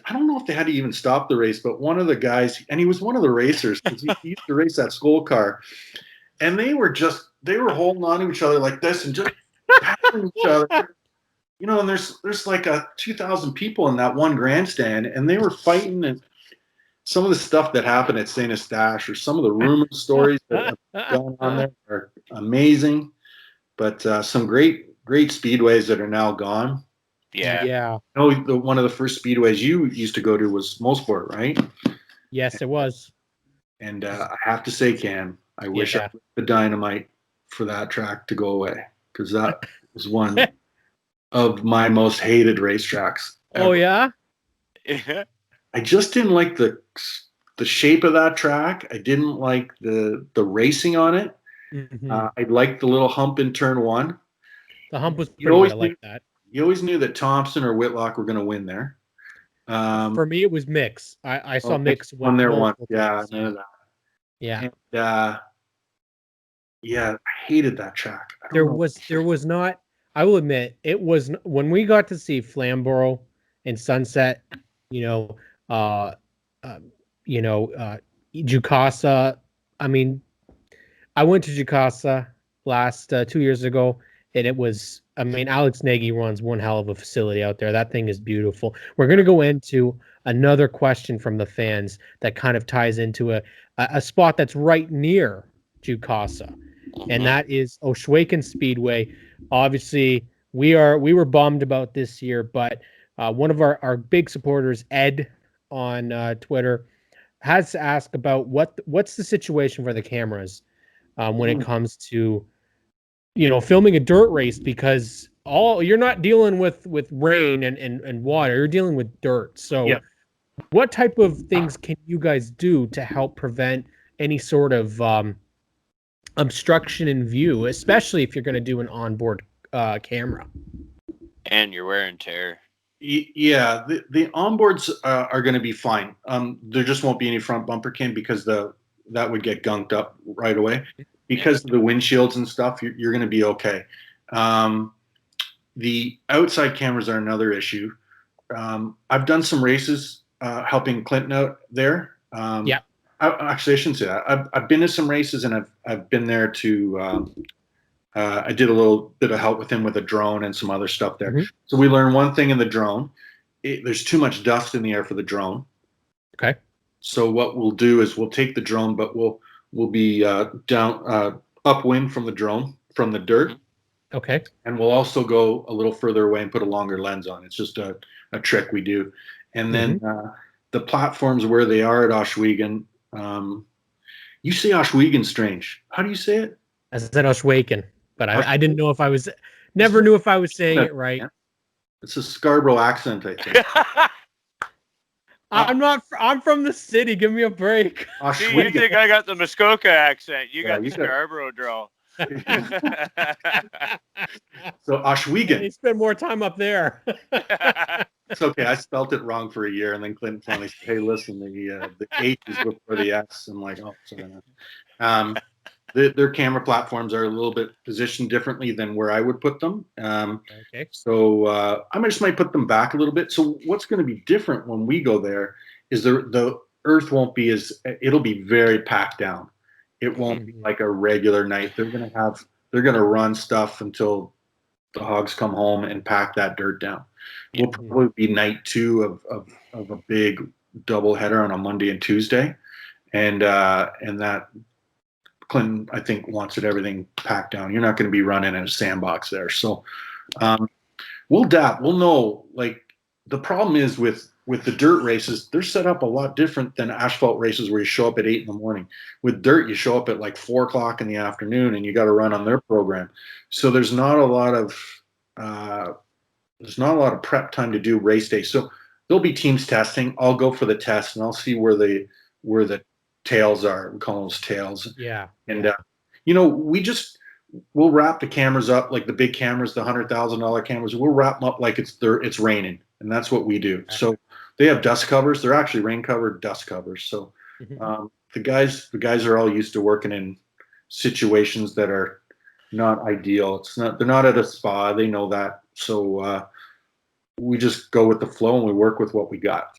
I don't know if they had to even stop the race, but one of the guys, and he was one of the racers because he used to race that Skoll car, and they were holding on to each other like this and just passing each other. You know, and there's like 2,000 people in that one grandstand, and they were fighting. And some of the stuff that happened at St. Eustache, or some of the rumor stories that have gone on there, are amazing. But some great speedways that are now gone. Yeah. I know one of the first speedways you used to go to was Mosport, right? Yes, it was. And I have to say, Cam, I wish I had the dynamite for that track to go away, because that was one of my most hated racetracks ever. Oh yeah. I just didn't like the shape of that track. I didn't like the racing on it. Mhm. I liked the little hump in turn one. The hump was You pretty always good. I like that. You always knew that Thompson or Whitlock were going to win there. For me, it was Mix. I saw Mix won there one. multiple Yeah, times. none of that. Yeah. And, I hated that track. There was not. I will admit, it was when we got to see Flamborough and Sunset. Jukasa. I mean, I went to Jukasa last 2 years ago, and it was. I mean, Alex Nagy runs one hell of a facility out there. That thing is beautiful. We're going to go into another question from the fans that kind of ties into a spot that's right near Jukasa, and that is Oshwaken Speedway. Obviously, we were bummed about this year, but one of our big supporters, Ed, on Twitter, has to ask about what's the situation for the cameras when it comes to filming a dirt race, because you're not dealing with rain and water, you're dealing with dirt. So what type of things can you guys do to help prevent any sort of obstruction in view, especially if you're going to do an onboard camera and your wear and tear? Yeah, the onboards are going to be fine. There just won't be any front bumper cam, because that would get gunked up right away. Because of the windshields and stuff, you're going to be okay. The outside cameras are another issue. I've done some races helping Clinton out there. Actually, I shouldn't say that. I've been to some races, and I've been there to. I did a little bit of help with him with a drone and some other stuff there. Mm-hmm. So we learned one thing in the drone. There's too much dust in the air for the drone. Okay. So what we'll do is we'll take the drone, but we'll be down upwind from the drone, from the dirt. Okay. And we'll also go a little further away and put a longer lens on. It's just a trick we do. And then the platforms where they are at Oshwegan, you say Oshwegan strange. How do you say it? I said Oshwaken, but I didn't know if I was, never knew if I was saying it right. It's a Scarborough accent, I think. I'm from the city. Give me a break. See, you think I got the Muskoka accent? You got the Scarborough drawl. So Oshwegan. You spend more time up there. It's okay. I spelt it wrong for a year, and then Clinton finally said, "Hey, listen, the H is before the S." I'm like, "Oh, sorry." Their camera platforms are a little bit positioned differently than where I would put them. Okay. So I just might put them back a little bit. So what's going to be different when we go there is the earth won't be it'll be very packed down. It won't be like a regular night. They're going to run stuff until the hogs come home and pack that dirt down. We'll probably be night 2 of a big double header on a Monday and Tuesday. And that Clinton, I think, wants everything packed down. You're not going to be running in a sandbox there. So We'll adapt. We'll know. Like, the problem is with the dirt races, they're set up a lot different than asphalt races where you show up at 8 in the morning. With dirt, you show up at like 4 o'clock in the afternoon, and you got to run on their program. So there's not a lot of prep time to do race day. So there'll be teams testing. I'll go for the test, and I'll see where the tails are. We call those tails. Yeah. And we'll wrap the cameras up, like the big cameras, the $100,000 cameras. We'll wrap them up like it's raining, and that's what we do. So they have dust covers. They're actually rain covered dust covers. So the guys are all used to working in situations that are not ideal. They're not at a spa. They know that. So we just go with the flow, and we work with what we got.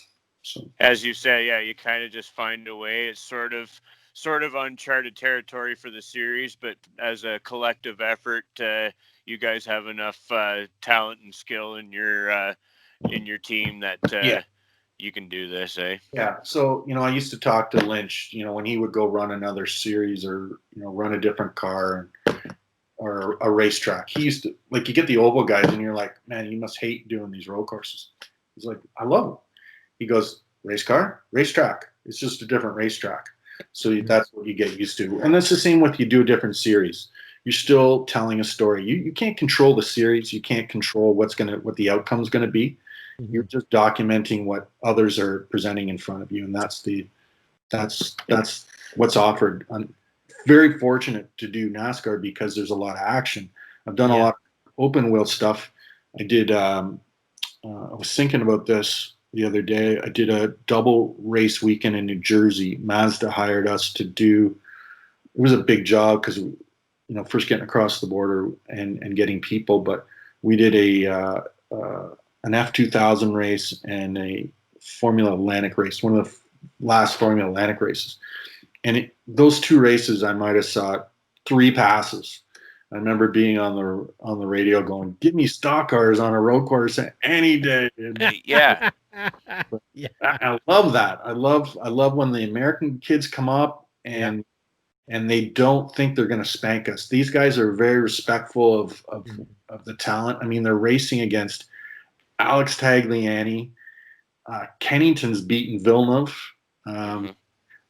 So, as you say, yeah, you kind of just find a way. It's sort of uncharted territory for the series, but as a collective effort, you guys have enough talent and skill in your team that you can do this, eh? Yeah. So, I used to talk to Lynch, when he would go run another series or, run a different car or a racetrack. He used to, like, you get the oval guys and you're like, man, you must hate doing these road courses. He's like, I love them. He goes, race car, racetrack. It's just a different racetrack. So that's what you get used to. And that's the same with you do a different series. You're still telling a story. You can't control the series. You can't control what the outcome's going to be. Mm-hmm. You're just documenting what others are presenting in front of you. And that's what's offered. I'm very fortunate to do NASCAR because there's a lot of action. I've done a lot of open wheel stuff. I did, I was thinking about this the other day. I did a double race weekend in New Jersey. Mazda hired us to do. It was a big job because first getting across the border and getting people, but we did an F2000 race and a Formula Atlantic race, one of the last Formula Atlantic races. And those two races, I might have saw 3 passes. I remember being on the radio going, "Give me stock cars on a road course any day." Yeah. I love that. I love when the American kids come up and they don't think they're going to spank us. These guys are very respectful of the talent. I mean, they're racing against Alex Tagliani, Kennington's beaten Villeneuve,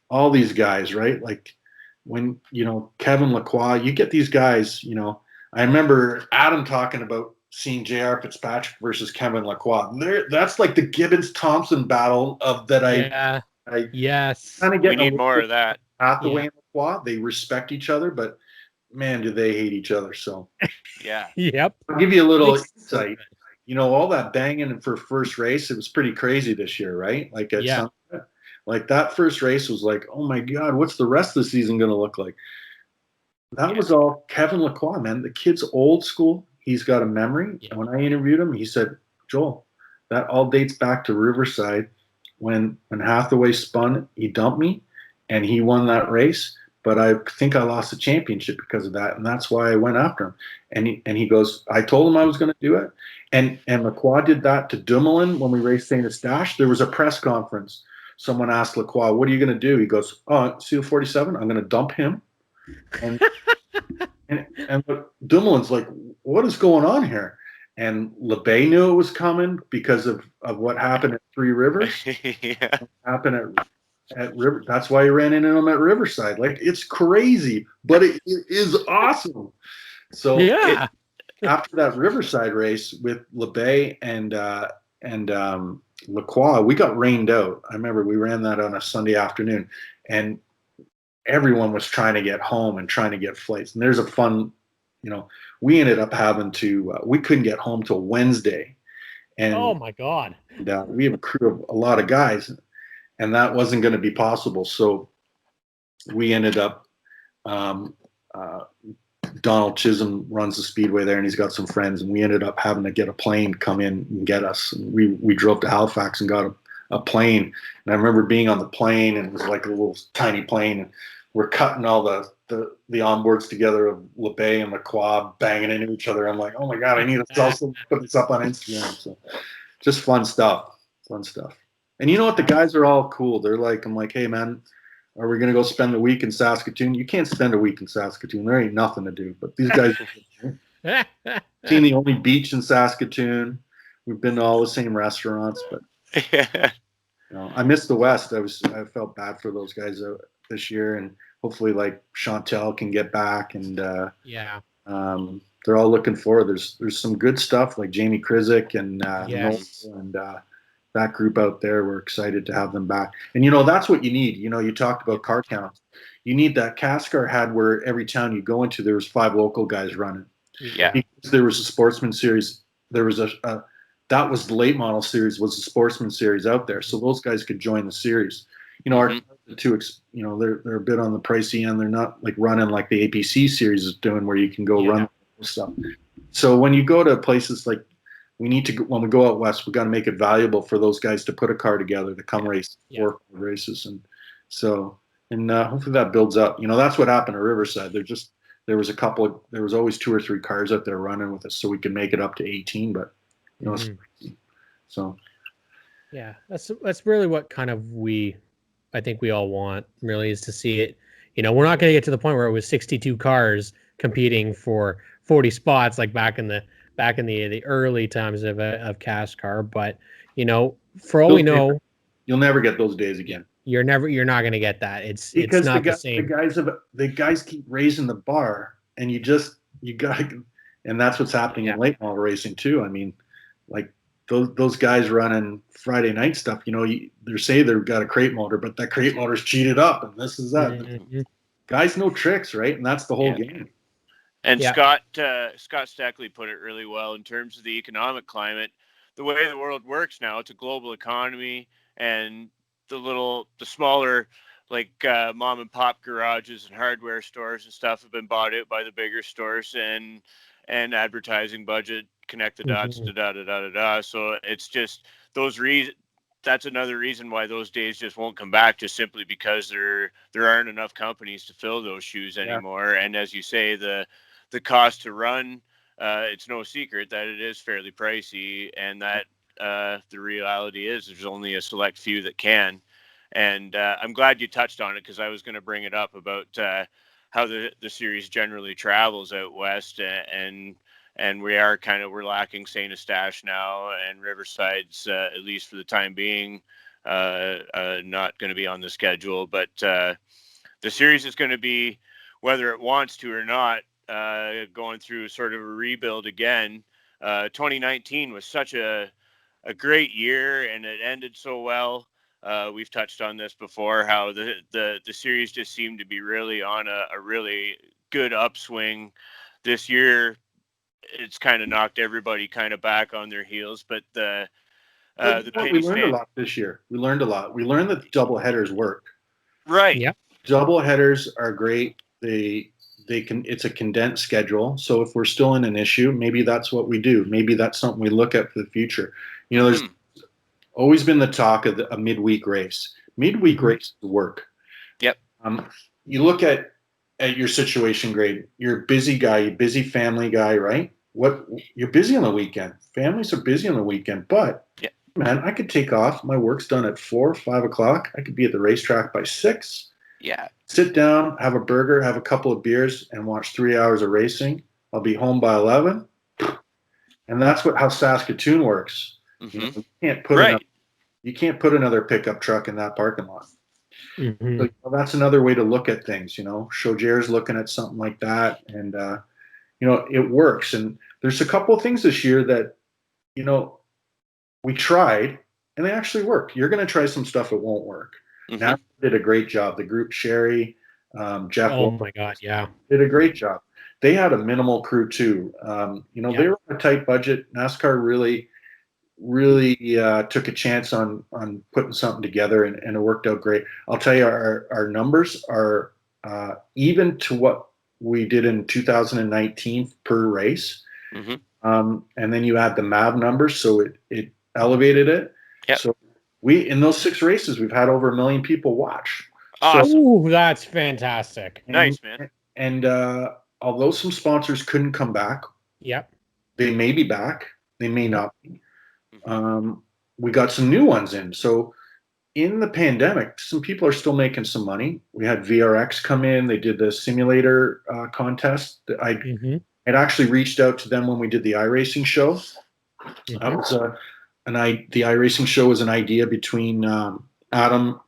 all these guys, right? Like when, Kevin Lacroix, you get these guys, I remember Adam talking about seeing J.R. Fitzpatrick versus Kevin Lacroix. That's like the Gibbons-Thompson battle of that. Yes. Kind of get we need more of that. Hathaway and Lacroix, they respect each other, but man, do they hate each other. So yeah. Yep. I'll give you a little insight. All that banging for first race, it was pretty crazy this year, right? Like at Sunset, like that first race was like, oh my God, what's the rest of the season going to look like? That was all Kevin Lacroix, man. The kid's old school. He's got a memory. Yeah. When I interviewed him, he said, Joel, that all dates back to Riverside when Hathaway spun, he dumped me and he won that race. But I think I lost the championship because of that. And that's why I went after him. And he goes, I told him I was going to do it. And Lacroix did that to Dumoulin when we raced St. Eustache. There was a press conference. Someone asked Lacroix, what are you going to do? He goes, Seal 47, I'm going to dump him. And Dumoulin's like, what is going on here? And LeBay knew it was coming because of what happened at Three Rivers. What happened at River. That's why he ran into him at Riverside. Like, it's crazy, but it is awesome. So after that Riverside race with LeBay and Lacroix, we got rained out. I remember we ran that on a Sunday afternoon, and everyone was trying to get home and trying to get flights. And there's a fun, we ended up having to, we couldn't get home till Wednesday. And oh my God. We have a crew of a lot of guys, and that wasn't going to be possible. So we ended up, Donald Chisholm runs the speedway there, and he's got some friends, and we ended up having to get a plane come in and get us. And we drove to Halifax and got a plane. And I remember being on the plane, and it was like a little tiny plane, and we're cutting all the onboards together of LeBay and Lacroix banging into each other. I'm like, oh my God, I need to put this up on Instagram. So just fun stuff. And you know what? The guys are all cool. They're like, I'm like, hey man, are we going to go spend the week in Saskatoon? You can't spend a week in Saskatoon. There ain't nothing to do. But these guys, seen the only beach in Saskatoon. We've been to all the same restaurants, but I missed the West. I felt bad for those guys this year, and hopefully, like Chantel can get back, and they're all looking forward. There's some good stuff like Jamie Krizik and Noel and that group out there. We're excited to have them back, and that's what you need. You talked about car counts. You need that NASCAR had where every town you go into there was 5 local guys running. Yeah, because there was a sportsman series. There was that was the late model series, was the sportsman series out there. So those guys could join the series. Our two, they're a bit on the pricey end. They're not like running like the APC series is doing, where you can go run stuff. So when you go to places like, when we go out west, we got to make it valuable for those guys to put a car together to come race 4 races, and so hopefully that builds up. That's what happened at Riverside. There was always 2 or 3 cars out there running with us, so we could make it up to 18, but. So yeah, that's really what kind of I think we all want, really, is to see it. We're not going to get to the point where it was 62 cars competing for 40 spots like back in the early times of NASCAR, but for all we know, you'll never get those days again. You're not going to get that. It's not the same. The guys keep raising the bar, and you got to, and that's what's happening in late model racing too. I mean, like those guys running Friday night stuff, they say they've got a crate motor, but that crate motor's cheated up, and this is that. Mm-hmm. Guys know tricks, right? And that's the whole game. And Scott Steckley put it really well in terms of the economic climate. The way the world works now, it's a global economy, and the smaller, like mom and pop garages and hardware stores and stuff have been bought out by the bigger stores, and advertising budget, connect the dots, So it's just those reasons. That's another reason why those days just won't come back, just simply because there aren't enough companies to fill those shoes anymore. And as you say, the cost to run, it's no secret that it is fairly pricey, and that the reality is there's only a select few that can. And I'm glad you touched on it, because I was going to bring it up about how the series generally travels out west, and we're lacking St. Eustache now, and Riverside's at least for the time being not going to be on the schedule. But the series is going to be, whether it wants to or not, going through sort of a rebuild again. 2019 was such a great year, and it ended so well. We've touched on this before, how the series just seemed to be really on a really good upswing. This year, it's kind of knocked everybody kind of back on their heels. But we learned a lot this year. We learned a lot. We learned that double headers work. Right. Yeah. Double headers are great. It's a condensed schedule. So if we're still in an issue, maybe that's what we do. Maybe that's something we look at for the future. There's always been the talk of a midweek race. Midweek races work. Yep. You look at your situation, Grade. You're a busy guy, you're a busy family guy, right? You're busy on the weekend. Families are busy on the weekend, but man, I could take off. My work's done at 4, 5 o'clock. I could be at the racetrack by 6. Yeah. Sit down, have a burger, have a couple of beers, and watch 3 hours of racing. I'll be home by 11. And that's how Saskatoon works. Mm-hmm. You can't put another pickup truck in that parking lot. Mm-hmm. So, that's another way to look at things. Chauger's looking at something like that, and it works. And there's a couple of things this year that we tried, and they actually work. You're going to try some stuff that won't work. Mm-hmm. NASCAR did a great job. The group, Sherry, Jeff. Oh my God, yeah, did a great job. They had a minimal crew too. They were on a tight budget. NASCAR really took a chance on putting something together, and it worked out great. I'll tell you, our numbers are even to what we did in 2019 per race. Mm-hmm. And then you add the MAV numbers, so it elevated it. Yep. So in those 6 races, we've had over 1 million people watch. Awesome. Ooh, that's fantastic. Nice, man. And although some sponsors couldn't come back, they may be back. They may not be. We got some new ones in. So in the pandemic, some people are still making some money. We had VRX come in. They did the simulator contest. I'd actually reached out to them when we did the iRacing show. Mhm. That was the iRacing show was an idea between Adam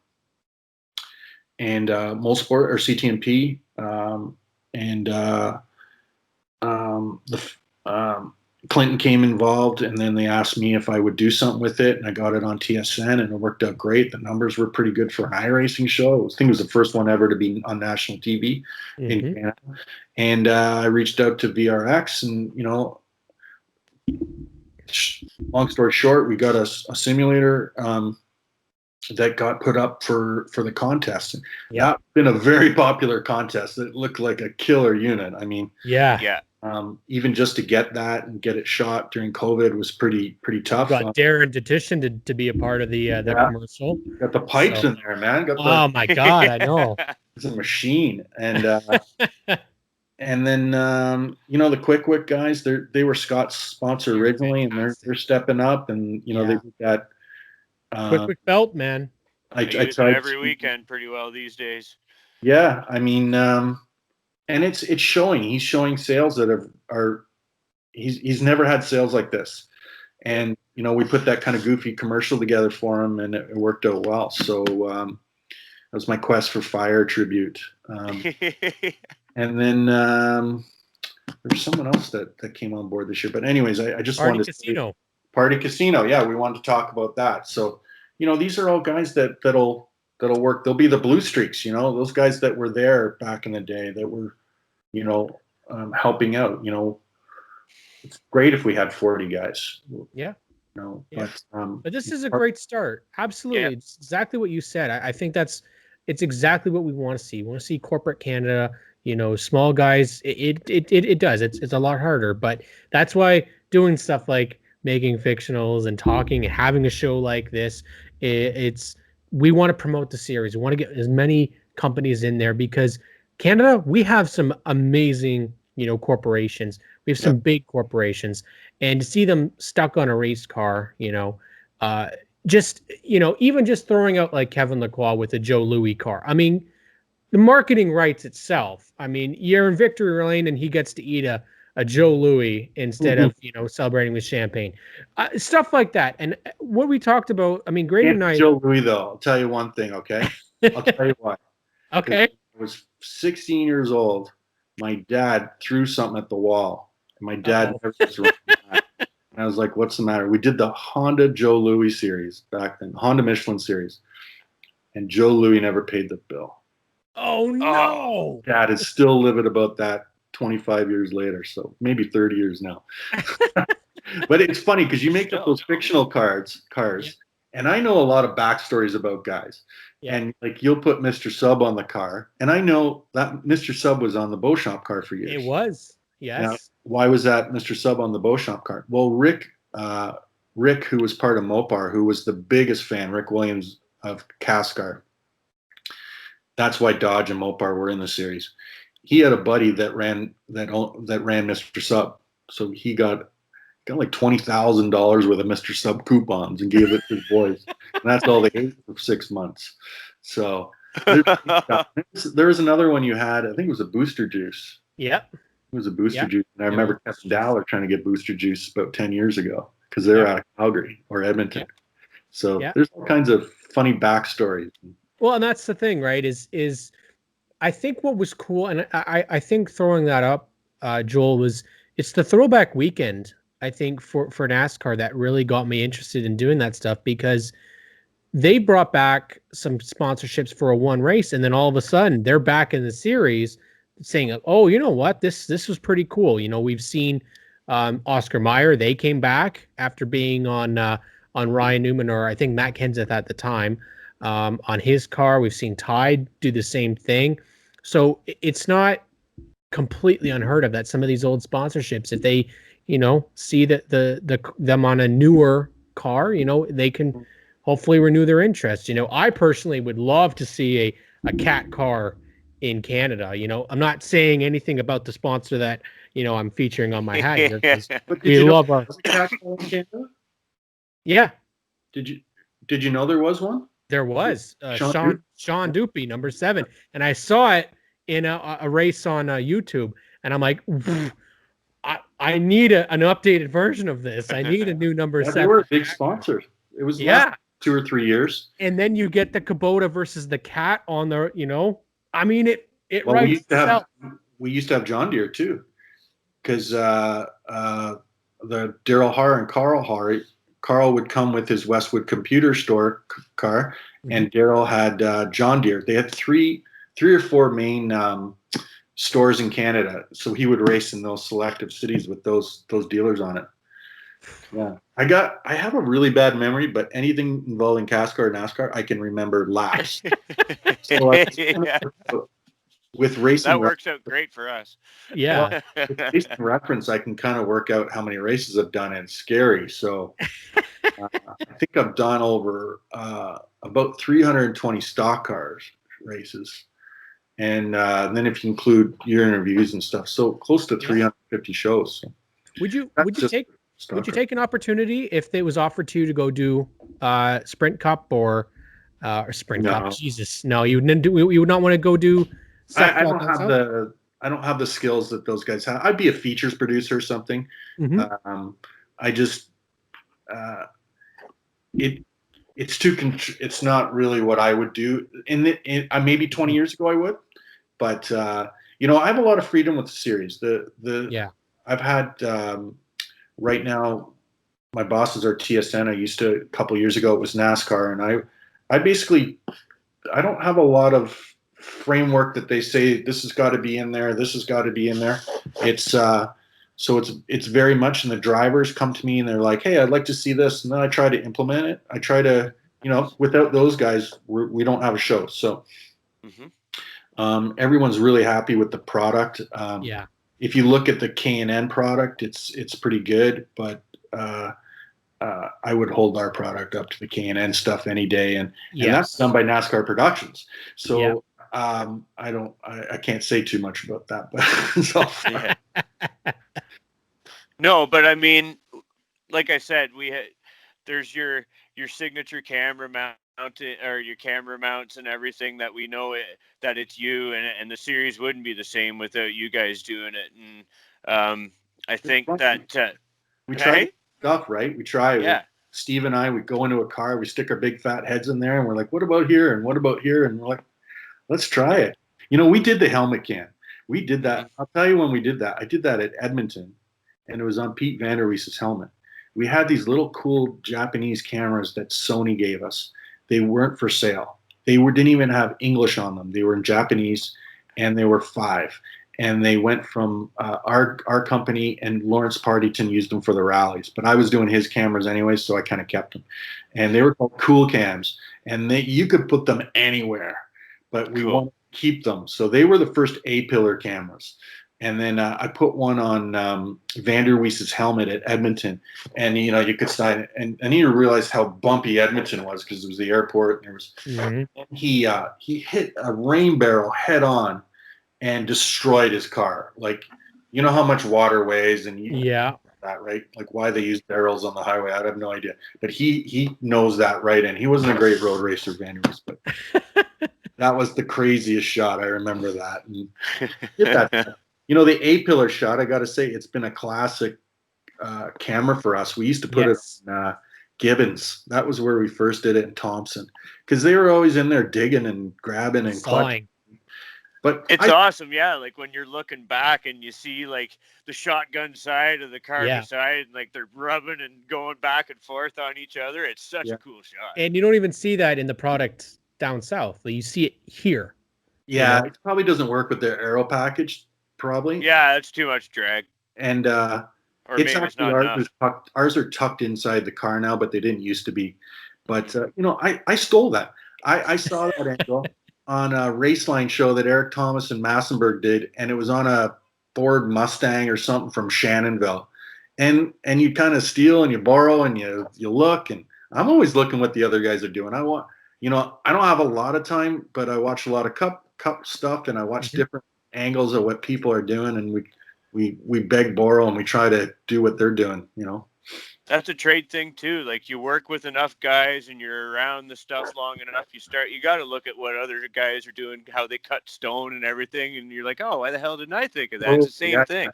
and Molsport or CTMP, and Clinton came involved, and then they asked me if I would do something with it, and I got it on TSN, and it worked out great. The numbers were pretty good for an iRacing show. I think it was the first one ever to be on national TV in Canada. And I reached out to VRX, and long story short, we got a simulator that got put up for the contest. Yeah, it's been a very popular contest. It looked like a killer unit. I mean, yeah. Even just to get that and get it shot during COVID was pretty tough. Got Darren Detition to be a part of the commercial. Got the pipes in there, man. Oh my God, I know. It's a machine, and and then the Quick Wick guys, they were Scott's sponsor originally, and they're stepping up, and they've got Quick Wick belt, man. I use it every weekend pretty well these days. Yeah, I mean, and it's showing. He's showing sales that are he's never had sales like this, and we put that kind of goofy commercial together for him, and it worked out well. So that was my Quest for Fire tribute. And then there's someone else that came on board this year. But anyways, I just wanted to say Party Casino. Yeah, we wanted to talk about that. So these are all guys that'll work. They'll be the Blue Streaks. Those guys that were there back in the day that were helping out. It's great if we had 40 guys. Yeah. But this is a great start. Absolutely. Yeah. It's exactly what you said. I think it's exactly what we want to see. We want to see corporate Canada, small guys. It does. It's a lot harder, but that's why doing stuff like making fictionals and talking and having a show like this, we want to promote the series. We want to get as many companies in there because Canada, we have some amazing, corporations. We have some big corporations, and to see them stuck on a race car, even just throwing out like Kevin Lacroix with a Joe Louis car. I mean, the marketing rights itself. I mean, you're in victory lane and he gets to eat a Joe Louis instead of, celebrating with champagne, stuff like that. And what we talked about, I mean, Graydon and I. Joe Louis, though, I'll tell you one thing, okay? I'll tell you why. Okay. I was 16 years old. My dad threw something at the wall. And my dad never was around that. And I was like, what's the matter? We did the Honda Joe Louis series back then, Honda Michelin series. And Joe Louis never paid the bill. Oh, no. Dad is still livid about that 25 years later. So maybe 30 years now. But it's funny because you make up those fictional cars. And I know a lot of backstories about guys. Yeah. And like you'll put Mr. Sub on the car. And I know that Mr. Sub was on the Beauchamp car for years. It was. Yes. Now, why was that Mr. Sub on the Beauchamp car? Well, Rick, who was part of Mopar, who was the biggest fan, Rick Williams of Cascar. That's why Dodge and Mopar were in the series. He had a buddy that ran Mr. Sub. So he got like $20,000 worth of Mr. Sub coupons and gave it to the boys. And that's all they ate for 6 months. So there was another one you had. I think it was a Booster Juice. Yep. It was a Booster Juice. And I remember Kevin Dowler trying to get Booster Juice about 10 years ago because they were out of Calgary or Edmonton. So there's all kinds of funny backstories. Well, and that's the thing, right, is I think what was cool, and I think throwing that up, Joel, it's the throwback weekend, I think, for NASCAR that really got me interested in doing that stuff because they brought back some sponsorships for a one race, and then all of a sudden they're back in the series saying, oh, you know what, this was pretty cool. We've seen Oscar Mayer, they came back after being on Ryan Newman, or I think Matt Kenseth at the time, on his car. We've seen Tide do the same thing. So it's not completely unheard of that some of these old sponsorships, if they, see that them on a newer car, they can hopefully renew their interest. I personally would love to see a cat car in Canada. I'm not saying anything about the sponsor that, I'm featuring on my hat here. We love our cat car in Canada. Yeah. Did you know there was one? There was Sean Dupy, number 7, and I saw it in a race on YouTube, and I'm like, I need an updated version of this. I need a new number Yeah, 7. they were a big sponsor. It was last 2 or 3 years. And then you get the Kubota versus the Cat on the, I mean, it Well, we writes used to itself. have John Deere too, because the Daryl Haar and Carl Haar. Carl would come with his Westwood Computer Store car, and Daryl had John Deere. They had three or four main stores in Canada, so he would race in those selective cities with those dealers on it. Yeah, I have a really bad memory, but anything involving CASCAR or NASCAR, I can remember last. So with racing, that works out great for us. Yeah. with racing reference, I can kind of work out how many races I've done, and it's scary. So I think I've done over about 320 stock cars races, and then if you include your interviews and stuff, so close to 350 shows. So Would you take an opportunity if it was offered to you to go do Sprint Cup or Sprint Cup? Jesus, no, you would not want to go do. I don't have the skills that those guys have. I'd be a features producer or something. I just it's not really what I would do. Maybe 20 years ago I would, but I have a lot of freedom with the series. I've had right now my bosses are TSN. I used to, a couple of years ago it was NASCAR, and I don't have a lot of framework that they say this has got to be in there, this has got to be in there. It's it's very much, and the drivers come to me and they're like, hey, I'd like to see this, and then I try to implement it. I try to, without those guys we don't have a show. So everyone's really happy with the product. If you look at the K&N product, it's pretty good, but I would hold our product up to the K&N stuff any day, and that's done by NASCAR Productions. So I can't say too much about that, but No, but I mean, like I said, there's your signature camera mount or your camera mounts and everything that we know that it's you, and the series wouldn't be the same without you guys doing it. And I think that we try stuff, right? We try. Yeah. Steve and I, we go into a car, we stick our big fat heads in there, and we're like, what about here? And what about here? And we're like, let's try it. We did the helmet can. We did that. I'll tell you when we did that. I did that at Edmonton, and it was on Pete Vanderwees's helmet. We had these little cool Japanese cameras that Sony gave us. They weren't for sale. They didn't even have English on them. They were in Japanese, and they were $5. And they went from our company, and Lawrence Partington used them for the rallies. But I was doing his cameras anyway, so I kind of kept them. And they were called Cool Cams, and you could put them anywhere, but we wanted to keep them. So they were the first A-pillar cameras. And then I put one on Vanderwees's helmet at Edmonton, and you could sign it. And you realized how bumpy Edmonton was because it was the airport. And there was he hit a rain barrel head on and destroyed his car. Like, how much water weighs, and that, right? Like why they use barrels on the highway, I have no idea. But he knows that, right? And he wasn't a great road racer, Vanderwees, but that was the craziest shot. I remember that. And did that. The A-pillar shot, I got to say, it's been a classic camera for us. We used to put it on Gibbons. That was where we first did it in Thompson, because they were always in there digging and grabbing and clutching. But it's awesome, like when you're looking back and you see like the shotgun side of the car beside, and like they're rubbing and going back and forth on each other. It's such a cool shot. And you don't even see that in the product down south. You see it here. Yeah, it probably doesn't work with their aero package. Probably. Yeah, it's too much drag. And it's actually ours are tucked inside the car now, but they didn't used to be. But I stole that. I saw that angle on a Raceline show that Eric Thomas and Massenberg did, and it was on a Ford Mustang or something from Shannonville. And you kind of steal and you borrow and you look, and I'm always looking what the other guys are doing. I don't have a lot of time, but I watch a lot of cup stuff, and I watch different angles of what people are doing, and we beg, borrow, and we try to do what they're doing. That's a trade thing too. Like you work with enough guys and you're around the stuff long enough, you got to look at what other guys are doing, how they cut stone and everything. And you're like, oh, why the hell didn't I think of that? It's the same thing.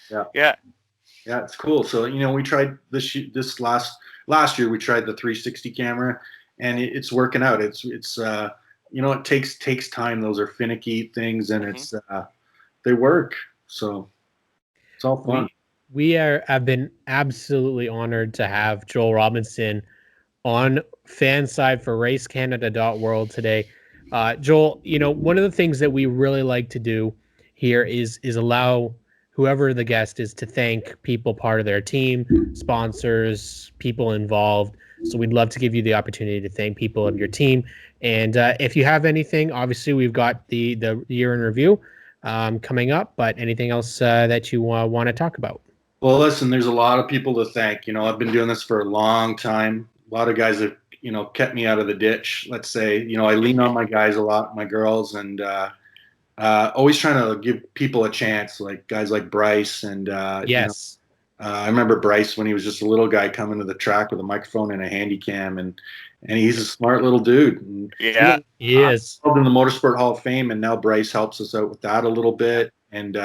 Yeah. Yeah. Yeah, it's cool. So, we tried this last year, we tried the 360 camera, and it's working out. It's it takes time. Those are finicky things, and they work. So it's all fun. We have been absolutely honored to have Joel Robinson on fan side for racecanada.world today. Joel, one of the things that we really like to do here is allow whoever the guest is to thank people part of their team, sponsors, people involved. So we'd love to give you the opportunity to thank people of your team. And if you have anything, obviously we've got the year in review coming up, but anything else that you want to talk about? Well, listen, there's a lot of people to thank. I've been doing this for a long time. A lot of guys have, kept me out of the ditch. Let's say, I lean on my guys a lot, my girls, and always trying to give people a chance, like guys like Bryce. And, Yes. I remember Bryce when he was just a little guy coming to the track with a microphone and a handy cam, and he's a smart little dude. And, Yeah. He is. I'm in the Motorsport Hall of Fame, and now Bryce helps us out with that a little bit. And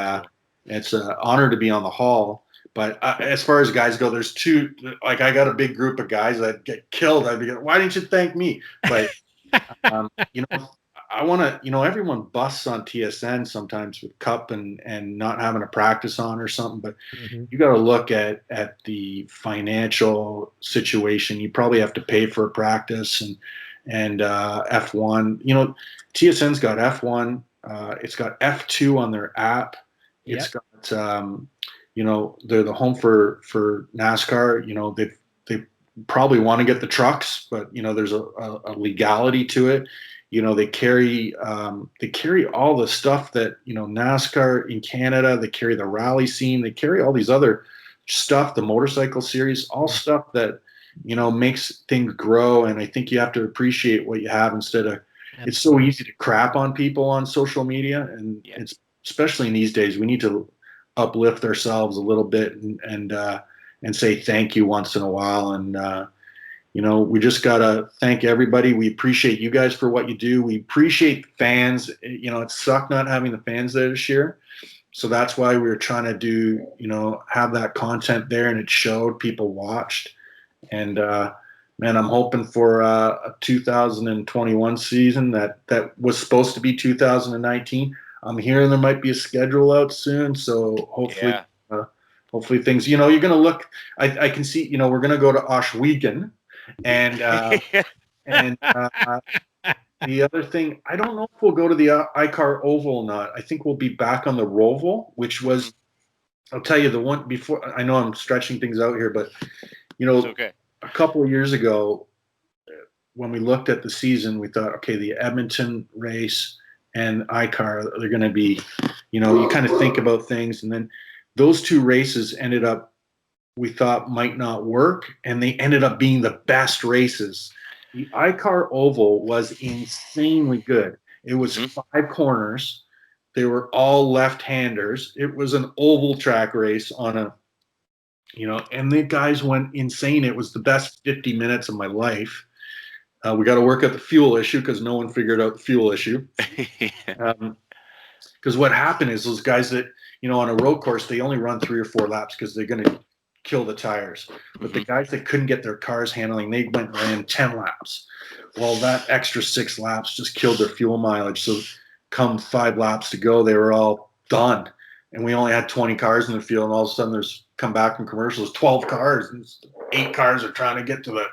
it's an honor to be on the Hall. But as far as guys go, there's two. Like, I got a big group of guys that get killed. I'd be going, why didn't you thank me? But I want to. Everyone busts on TSN sometimes with Cup and not having a practice on or something. But you got to look at the financial situation. You probably have to pay for a practice and F1. TSN's got F1. It's got F2 on their app. It's got they're the home for NASCAR. They probably want to get the trucks, but there's a legality to it. They carry all the stuff that NASCAR in Canada. They carry the rally scene. They carry all these other stuff, the motorcycle series, all stuff that makes things grow. And I think you have to appreciate what you have instead of. Absolutely. It's so easy to crap on people on social media, and it's especially in these days. We need to uplift ourselves a little bit and say thank you once in a while. And we just gotta thank everybody. We appreciate you guys for what you do. We appreciate fans. It sucked not having the fans there this year, so that's why we were trying to do have that content there, and it showed. People watched, and man, I'm hoping for a 2021 season that was supposed to be 2019. I'm hearing there might be a schedule out soon, so hopefully things. You're going to look. I can see. We're going to go to Oswego, and the other thing, I don't know if we'll go to the iCar Oval or not. I think we'll be back on the Roval, which was. I'll tell you the one before. I know I'm stretching things out here, but It's okay. A couple of years ago, when we looked at the season, we thought, okay, the Edmonton race and iCar, they're going to be, you kind of think about things. And then those two races ended up, we thought might not work. And they ended up being the best races. The iCar Oval was insanely good. It was 5 corners. They were all left-handers. It was an oval track race on a, and the guys went insane. It was the best 50 minutes of my life. We got to work out the fuel issue because no one figured out the fuel issue. Because what happened is those guys that, on a road course, they only run 3 or 4 laps because they're going to kill the tires. But the guys that couldn't get their cars handling, they went and ran 10 laps. Well, that extra 6 laps just killed their fuel mileage. So come 5 laps to go, they were all done. And we only had 20 cars in the field. And all of a sudden there's come back from commercials, 12 cars. And 8 cars are trying to get to the,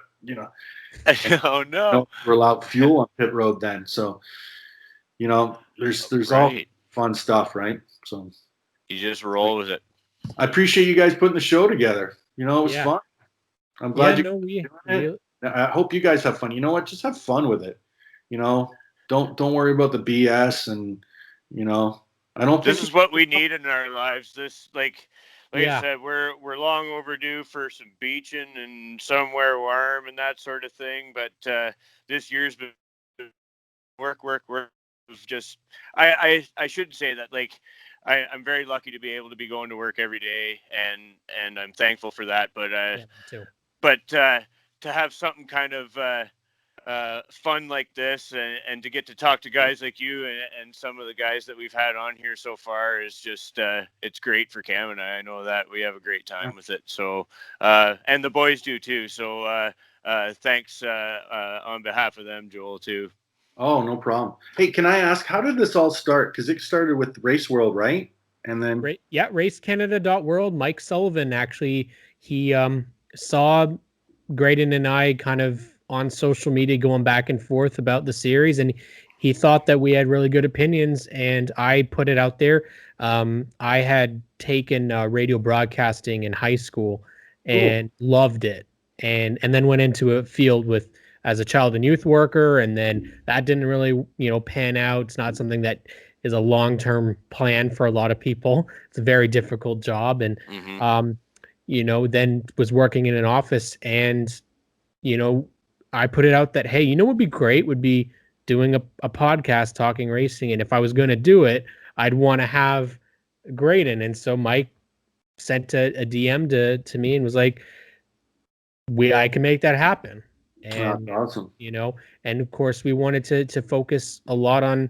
Oh no! We're allowed fuel on pit road then, so there's all fun stuff, right? So you just roll with it. I appreciate you guys putting the show together. It was fun. I'm glad I hope you guys have fun. You know what? Just have fun with it. Don't worry about the BS, and I don't. This is what we need in our lives. This I said, we're long overdue for some beaching and somewhere warm and that sort of thing. But this year's been work. Just I shouldn't say that. I'm very lucky to be able to be going to work every day, and I'm thankful for that. But to have something kind of fun like this, and to get to talk to guys like you and some of the guys that we've had on here so far is just it's great for Cam and I know that we have a great time with it. So and the boys do too. So thanks on behalf of them, Joel, too. Oh, no problem. Hey, can I ask, how did this all start? Because it started with Race World, right? And then racecanada.world. Mike Sullivan, actually, he saw Graydon and I kind of on social media going back and forth about the series, and he thought that we had really good opinions, and I put it out there. I had taken radio broadcasting in high school and loved it, and then went into a field with as a child and youth worker, and then that didn't really pan out. It's not something that is a long-term plan for a lot of people. It's a very difficult job, and then was working in an office, and I put it out that, hey, what would be great would be doing a podcast talking racing, and if I was going to do it, I'd want to have Graydon. And so Mike sent a DM to me and was like, I can make that happen. And that's awesome. And of course we wanted to focus a lot on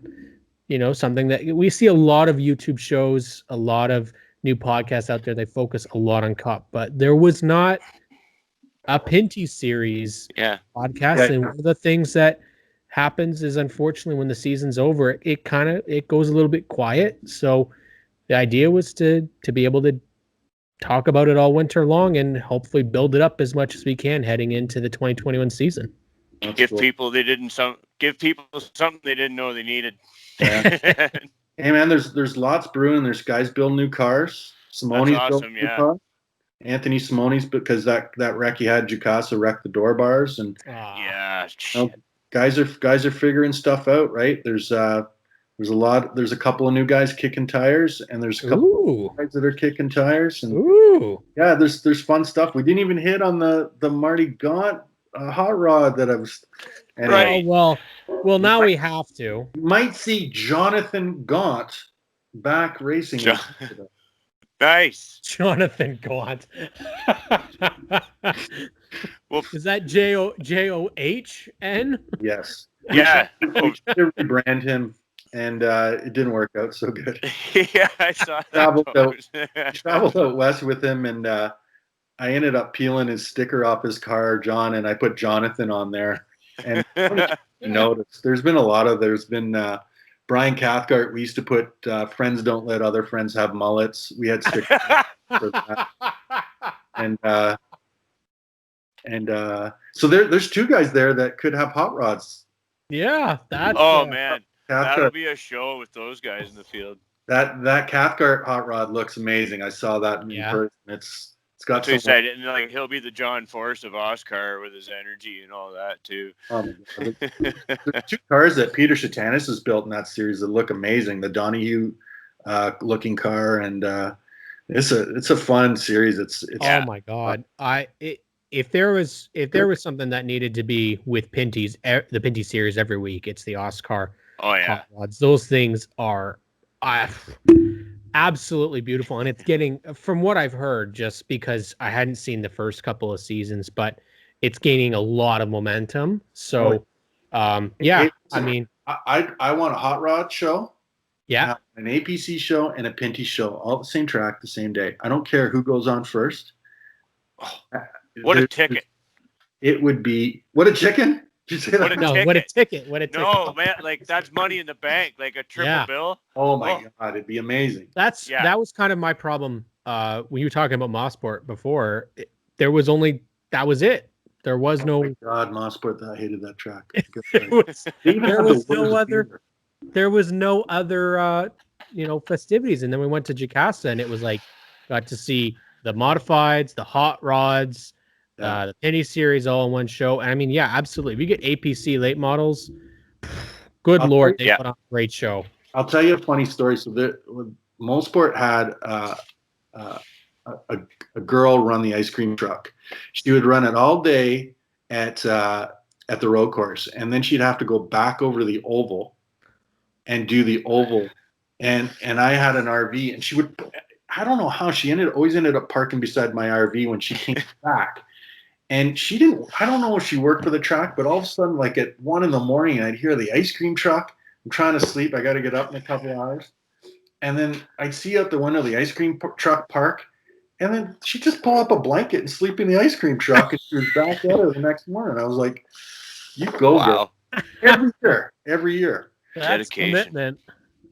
something that we see a lot of YouTube shows, a lot of new podcasts out there. They focus a lot on Cup, but there was not a Pinty series podcast. And one of the things that happens is, unfortunately, when the season's over, it goes a little bit quiet. So the idea was to be able to talk about it all winter long and hopefully build it up as much as we can heading into the 2021 season. Give people something they didn't know they needed. Yeah. Hey man, there's lots brewing. There's guys building new cars. Simone's awesome, built new car. Anthony Simone's, because that wreck he had, Jukasa wrecked the door bars, and guys are figuring stuff out, right? There's a couple of new guys kicking tires, and there's a couple of guys that are kicking tires, and yeah, there's fun stuff. We didn't even hit on the Marty Gaunt hot rod that I was. Right. Well, now we have to. You might see Jonathan Gaunt back racing. Nice. Jonathan Gaunt. Well, is that JOHN? Yes. Yeah. We should rebrand him, and it didn't work out so good. Yeah, I saw that. Traveled out west with him, and I ended up peeling his sticker off his car, John, and I put Jonathan on there. And noticed there's been Brian Cathcart. We used to put friends don't let other friends have mullets. We had stickers for that. And so there's two guys there that could have hot rods. Yeah, that's man, that'll be a show with those guys in the field. That Cathcart hot rod looks amazing. I saw that in person. It's got so said, and he'll be the John Force of Oscar with his energy and all that too. There's two cars that Peter Shatanis has built in that series that look amazing. The Donahue looking car, and it's a fun series. It's oh my god! If there was something that needed to be with the Pinty series every week, it's the Oscar. Oh yeah, rods. Those things are absolutely beautiful, and it's getting, from what I've heard, just because I hadn't seen the first couple of seasons, but it's gaining a lot of momentum. So I mean, I want a hot rod show, an APC show, and a Pinty show, all at the same track, the same day. I don't care who goes on first. What a ticket! It would be what a chicken. Did you say that? What a ticket! No, man, that's money in the bank, like a triple bill. Oh my god, it'd be amazing. That was kind of my problem when you were talking about Mossport before. That was it. There was no. Oh my god, Mossport! I hated that track. There was no other festivities, and then we went to Jukasa, and it was like got to see the modifieds, the hot rods. The Pinty series all in one show. And I mean, yeah, absolutely. We get APC late models. Good Lord, they put on a great show. I'll tell you a funny story. So Mosport had a girl run the ice cream truck. She would run it all day at the road course, and then she'd have to go back over to the oval and do the oval. And I had an RV, and she would. I don't know how she always ended up parking beside my RV when she came back. And I don't know if she worked for the track, but all of a sudden, like at 1 a.m, I'd hear the ice cream truck. I'm trying to sleep. I got to get up in a couple of hours. And then I'd see out the window the ice cream truck park. And then she'd just pull up a blanket and sleep in the ice cream truck. And she was back at her the next morning. I was like, you go, girl. Every year. That's Dedication.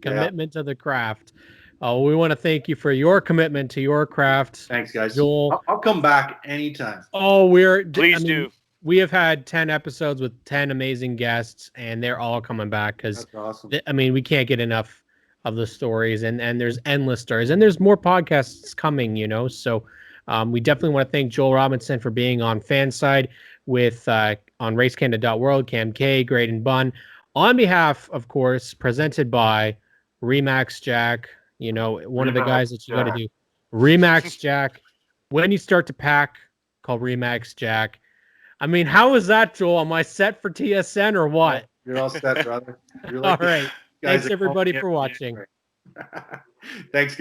commitment to the craft. We want to thank you for your commitment to your craft. Thanks, guys. Joel. I'll come back anytime. Oh, Please do. We have had 10 episodes with 10 amazing guests, and they're all coming back because, awesome. We can't get enough of the stories, and there's endless stories, and there's more podcasts coming, So we definitely want to thank Joel Robinson for being on Fanside with on RaceCanada.world, Cam K, Graydon Bunn. On behalf, of course, presented by Remax Jack, one of the guys that you got to do. Remax Jack. When you start to pack, call Remax Jack. How is that, Joel? Am I set for TSN or what? You're all set, brother. All right. Thanks, everybody, for watching. Thanks, guys.